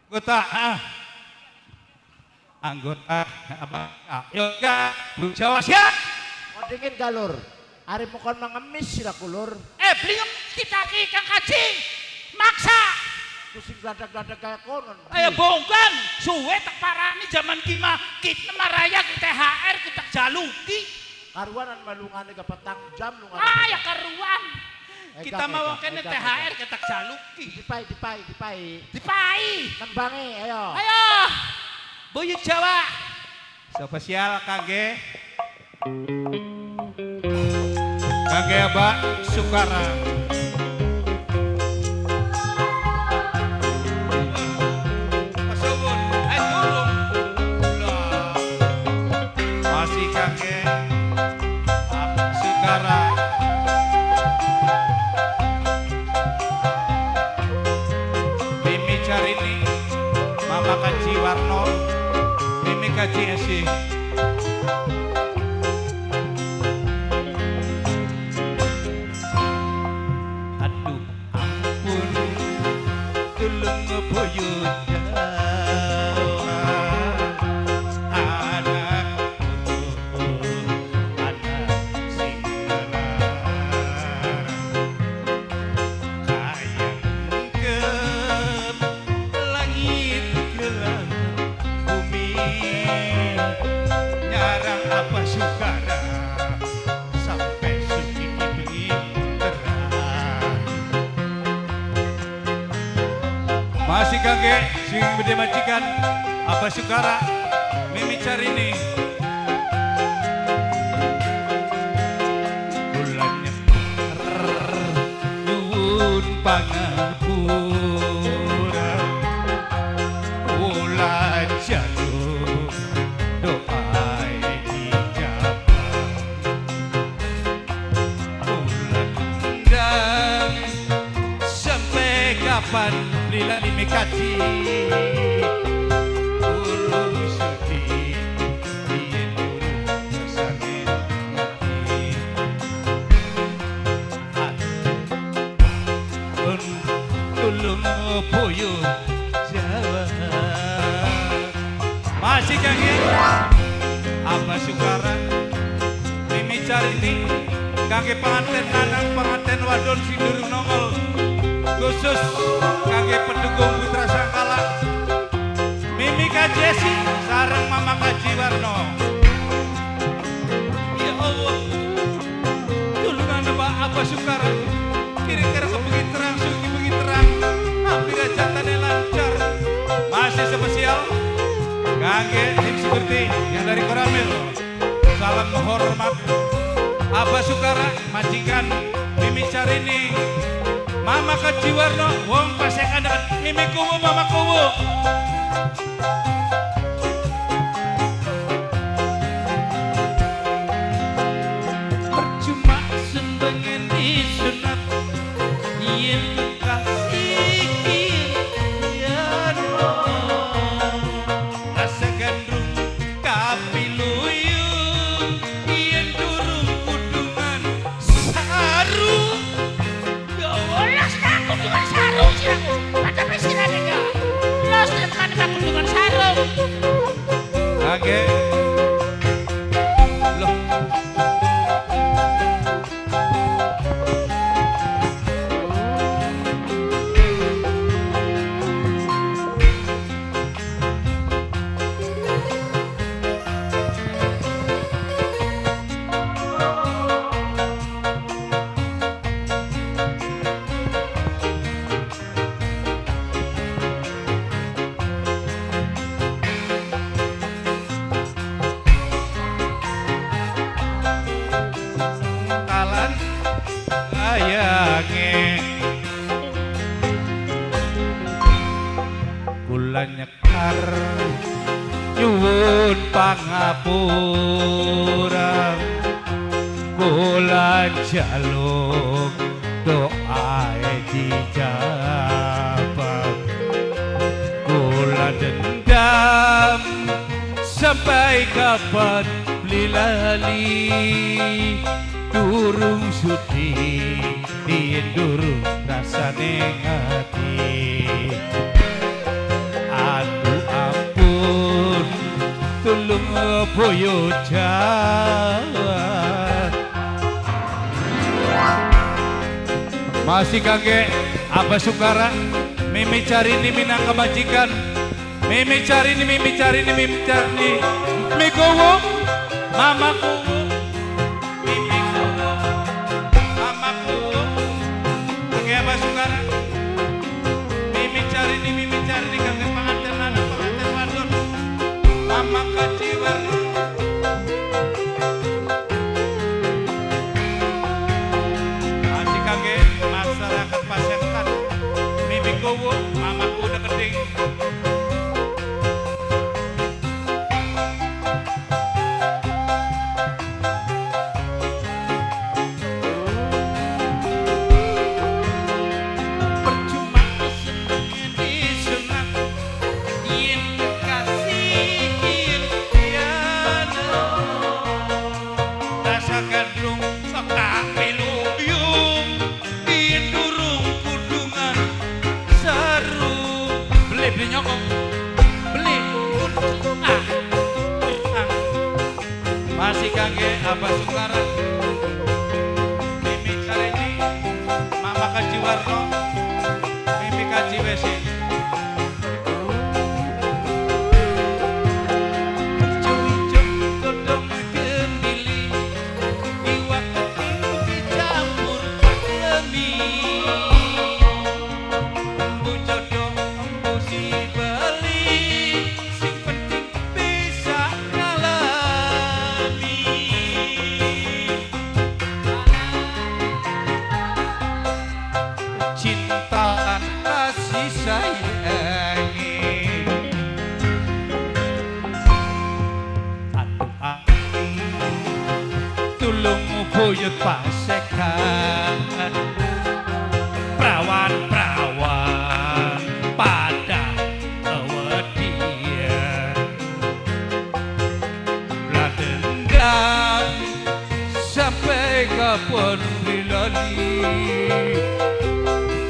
Anggota anggota apa yoga Jawa siap. Mau dingin galur. Ari mukon mengemis siraku lur. Belum kita Kang Kaji maksa. Pusing gladak-gladak kayak konon. Ayo bongkan suwe tak parani zaman kita maraya kita THR kita jaluki. Karuanan malungane ke petang jam lu Ya karuan. Kita mau kene THR kita jaluki. Dipai. Dipai. Nembangi ayo. Ayo. Buyut Jawa. Spesial kangge. Kangge Abah Sukara. Pasubun, turun. Lah. Masih kangge Abah Sukara. Mimi Carini, Mama Kaji Warno, Mimi Kaji Esi. Aduh, ampun, tulung ngebuyut Jawa. Anakku, anak Singara. Kayang langit gelap bumi nyarang apa Sukara sampai suci diberi terang. Masih kangge sing gede majikan apa Sukara Mimi Carini. Bulannya nyuwun pangapura wulan jaluk doa dijabah bulan undang sampai kapan lila Mimi Kaji urung sudi yen urung sesane tulung puyuh Jawa. Masih kangge apa Sukara Mimi Carini kangge panganten lanang panganten wadon sing durung nongol khusus kangge pendukung Putra Sangkala Mimi Kaji Esi sareng Mama Kaji Warno. Ya Allah tulungan Pak apa Sukara kira-kira kebengi terang sugi bengi terang hampir jatane lancar. Masih spesial kangge tim seperti yang dari Koramil. Salam hormat Abah Sukara majikan Mimi Carini Mama Kaji Warno wong pasek andakan Mimi kuwu Mama kuwu. yen durung kudungan sarung. Ya Allah, aku dengan sarung sih aku. Padahal sirane ya. Los tekan aku dengan sarung. Kage. Loh. Kalan ayange kula nyekar nyuwun pangapura kula jaluk doae dijabah kula dendam sampai kapan lilali durung sudi yen durung rasane ngati aduh ampun tulung boyo jalan masih kage Abah Sukara mimi cari ini minang kemajikan mimi cari ini Mikowo mamaku Abah Sukara mimi cari ini kangen pengantin anak pengantin wadon mama kaciwan masih kage masyarakat Pasekan mimi kowo mamaku udah keding beli nyokok beli masih kangge Abah Sukara mimi Careni mama Kaji Warno mimi Kaji Wesi hijau-hijau godong gemili iwak keting dicampur demi embu jodoh si beli sing penting bisa ngalami cinta kasih sayangi aduh tulung buyut Pasekan perawan-perawan pada kewedian lah dendam sampai kapan lilali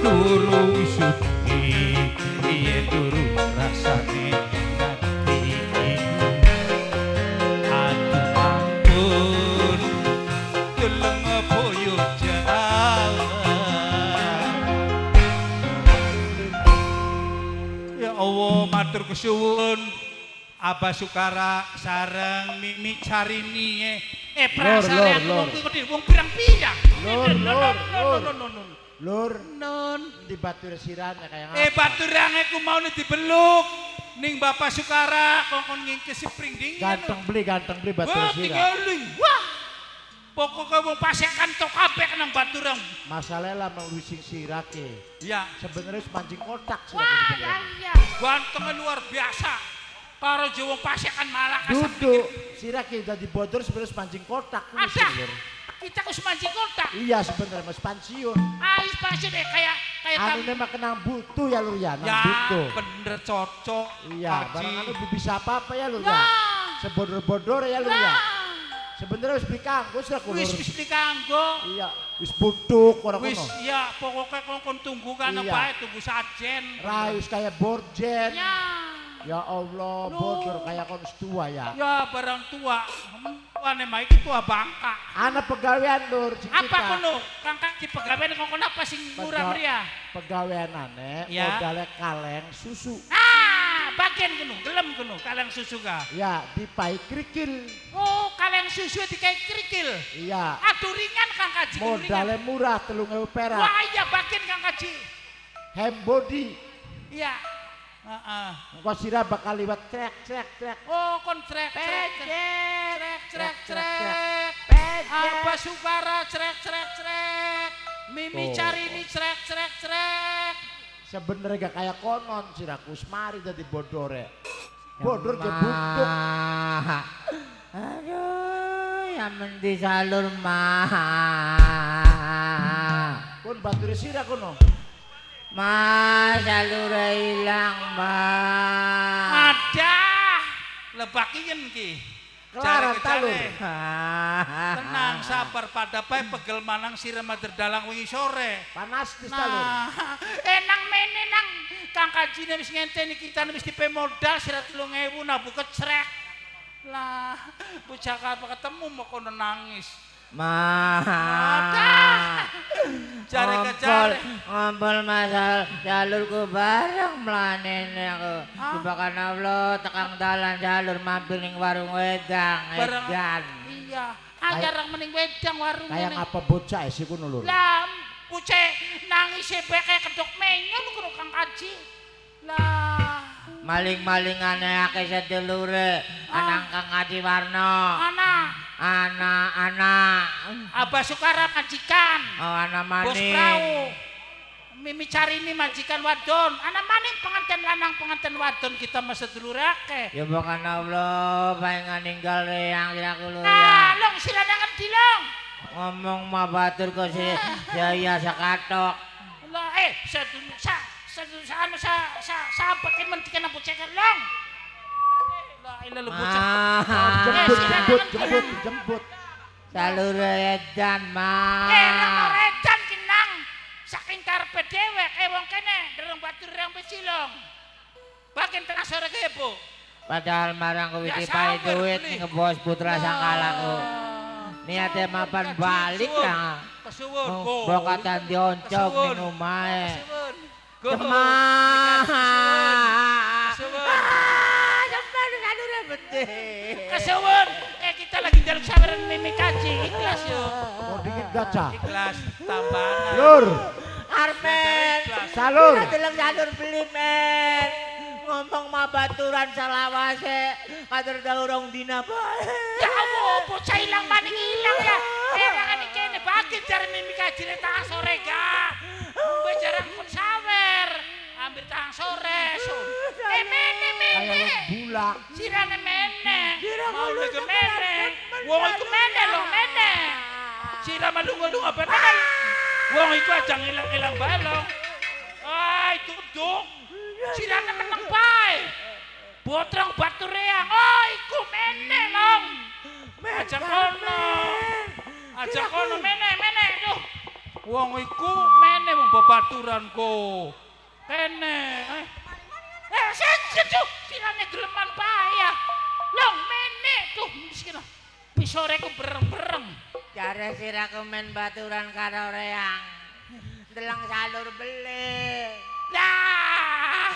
durung sudi iya durung rasane hati aduh ampun tulung boyo jalan ya Allah matur kesuwun Abah Sukara sareng mimi Carini prasane aku wong pirang-pirang Lur, non di batur sirane kayak baturange ku mau dibeluk ning Bapak Sukara kongkon ngingke spring dingin ganteng beli batur wah sirah. tinggaling wah pokoknya wong Pasekan tok kabeh nang baturang Masalah lah melusing sirake. ya Sebenarnya mancing kotak sih. wah ya gantengnya luar biasa karo je wong Pasekan malah Duduk sirake jadi bodor sebenarnya mancing kotak. ada kita kus mancing kotak Iya sebenarnya mas pensiun. ais pasien kayak Anu mah kenang butuh ya lur ya, nang ya butuh. bener cocok Iya, Haji. barang anu bisa apa-apa ya lur ya. ya Sebodor-bodor ya lur ya. Sebenarnya wis dikanggo sira kono. Wis dikanggo. Iya, wis buduk ora Wis kono. ya pokoknya kon tunggu kan Iya. apa tunggu sajen. Rais kayak borjen. Ya. Ya Allah, bodor kayak kon tua ya. Ya barang tua. Ane mah iki tua bangka. Ana pegawaian Lur sing Apa kita. kono? Kangkang di pegawai kok kenapa sing murah meriah? Pegawaian ane Ya. modalnya kaleng susu. Bagian kono, gelem kono kaleng susu ka. Ya, dipai krikil. Oh, kaleng susu dikai krikil. Iya. Aduh ringan Kang Kaji. ringan. Modalnya murah 3.000 perak. Wah, iya bagian Kang Kaji. Hem body. Iya. Heeh. Engko sira bakal liwat trek. Oh, kon trek. Apa Sukara trek. Mimi Oh. cari ini trek. Sebenernya gak kayak konon siraku semari dadi bodore. Bodor ke buduk. Aduh, yang menti salur mah. Pun bature sira kono. Mas, salur hilang mah. Ada. Lebakian ki. Kelaran talur. Tenang, sabar pada bae pegel manang sirem dalang wingi sore. Panas di talur. Nah, enang mene nang Kang Kajine wis ngenteni kita wis dipe modal 3.000 nabu kecrek. Lah, bocah apa ketemu mau kono nangis. Jare ke jare. Ngompol masal jalurku bareng melanene aku. Subhakan Allah tekang dalan jalur mampir ning warung wedang Bareng. edan. Iya, ajarang mending wedang warung Kayak ngene. apa bocah sih kono Lur. Lah, bocah nangis beke kedok menyon kono Kang Kaji. Lah, Maling-malingane akeh sedulure anang Kang Adi Warno. Anak-anak. Abah Sukara majikan. Oh, anak Bos maning. perahu. Mimi cari ini majikan wadon. Anak maning pengantin lanang pengantin wadon kita masa dulu rake. Ya bukan Allah, baik ninggal yang tidak kulo Nah, ya. long sila nangan dilong. Ngomong mah batur kok si saya sakatok. Lah, sa pakai mentikan apa ceker long. Lah, ila lu bocah. Jemput. Salur edan mah. Ramo redan kinang. Saking karepe dewek wong kene dereng batur dereng pecilong. Bagian tengah sore kepo. Padahal marang ku Ya, witi pae sabar, duit beli. ngebos putra sangkalaku. Niate mapan balik lah. Kesuwun ko. Bokatan dioncok Kesuwun. ning omahe. Kesuwun. Go. Cemah. Kesuwun. Cepat salur bete. Kesuwun. Kita lagi jaluk sabaran Mimi Kaji. Ikhlas yo. Mau dingin gaca. Ikhlas tambahan. Lur, Armen. salur. Deleng salur beli men. Ngomong mah baturan salawase. Kader daurong dina bae. Ya Allah, bocah ilang maning ilang ya. Erangan iki kene bagi jar Mimi Kaji le tang sore ga. Mbok jarang pun sawer. Hampir tang sore. Mene. Kayak bulak. Sirane mene. Mau lu ke mene. Wong iku mene lho, mene. Sira malunga-lunga apa mene. Wong iku aja ilang-ilang balong. Itu dong. Sirane meneng bae. Botrong batu reang. Iku mene long. Aja kono mene. Duh. Wong iku mene wong babaturan ko. Kene. Sejuk sirane geleman bae ya. Long mene tuh miskin. Pisoreku bereng-bereng. Jare siraku men baturan karo reang. Deleng salur beli. Lah.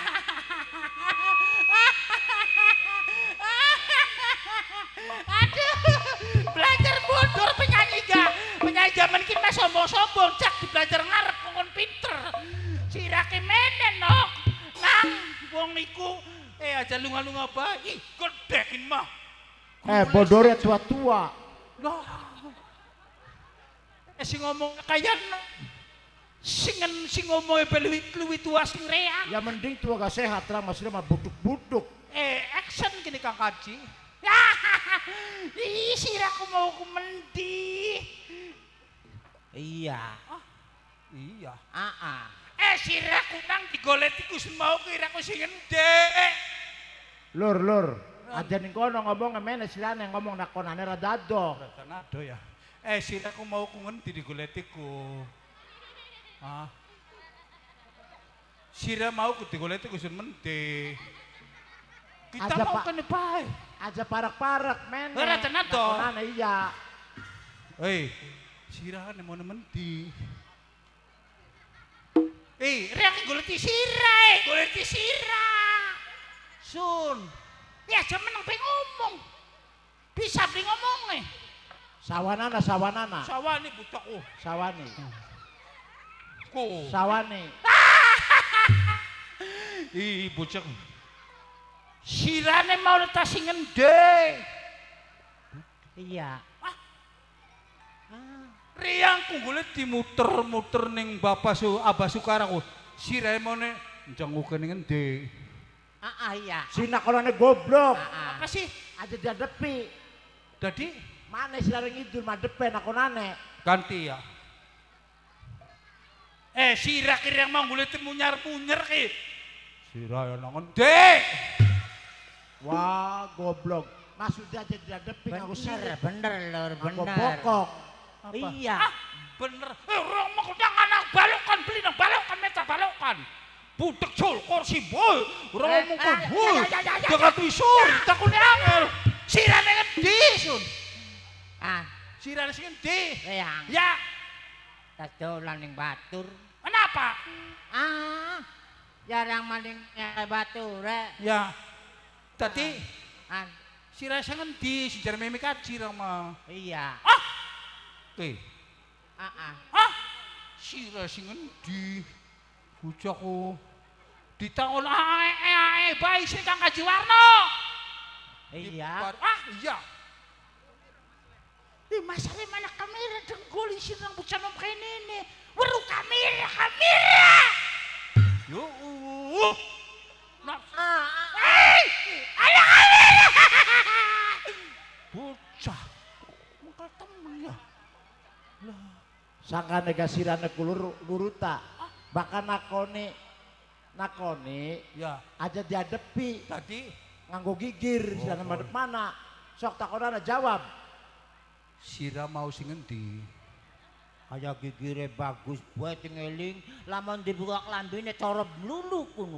Aduh. Belajar bodor penyanyi ga. Penyanyi zaman kita sombong-sombong cak belajar ngarep kon pinter. Sirake menen nok. Nang wong iku aja lunga-lunga bae. Ih, gedekin mah. Bodore tua-tua. Lah. Sing ngomong kayan sing ngomong peluwi tua sing reak. Ya mending tua gak sehat lah, maksudnya mah buduk-buduk. Action gini Kang Kaji. Ih, siraku mau ku mendi. Iya. Iya. Heeh. Siraku nang digolek iku mau kiraku sing endek. Lur, Aja ning kono ngomong ngene silane ngomong nakonane radado. Tanado ya. Sira ku mau ku ngendi digoletiku. Ah. Sira mau ku digoletiku sun mende. Kita Aja, mau Pak. kene bae. Aja parak-parak men. Ora tenado. Nakonane iya. Sira kan mau mende. Rek goleti sira. Sun. Ya jaman nang ngomong. Bisa beli ngomong nih. Sawanana. Sawani bocahku. Sawani. Ku. Sawani. Bocah. Sirane mau letas sing ngendi? Iya. Riangku golek dimuter-muter ning Abah Sukaraku. Sirahe mone njenguk ning ngendi? Iya. Si nakonane goblok. Apa sih? Aja diadepi. Dadi Mana silare ngidul madepe nakonane. ganti ya. Sira kira mau goleti munyar-munyer ki. Sira ya nang ngendi? Wah, goblok. Maksudnya aja diadepi ngaku sirih. Bener lur, Aku bokok. Iya. Bener. Orang mau jangan anak balokan beli nang balokan meta balokan. Budek jol kursi boy. Orang mau kok boy. Dekat wisur. Takune angel. Sirane ngendi sun? Sirane sing ngendi? Eyang, Ya. dolan ning batur. Kenapa? Jarang maling batur rek. Ya. Dadi An, sira sing ngendi? Sijar meme kaji rang mah. iya. Sira sing ngendi? Bocahku. Ditakon ae bae sing Kang Kaji Warno. Iya. Iya. Masalah mana kamera denggol isi nang bocah nom kene ini. Weru kamera. Yo. Nah, Bocah. Mengko temen ya. Sangkane gasirane kulur luruta. Bahkan nakoni Ya. aja diadepi Tadi nganggo gigir silane madep mana. Sok takonana jawab. sira mau sing ngendi? Kaya gigire bagus buat ngeling, lamun dibuka klambine cara mlulu kuno.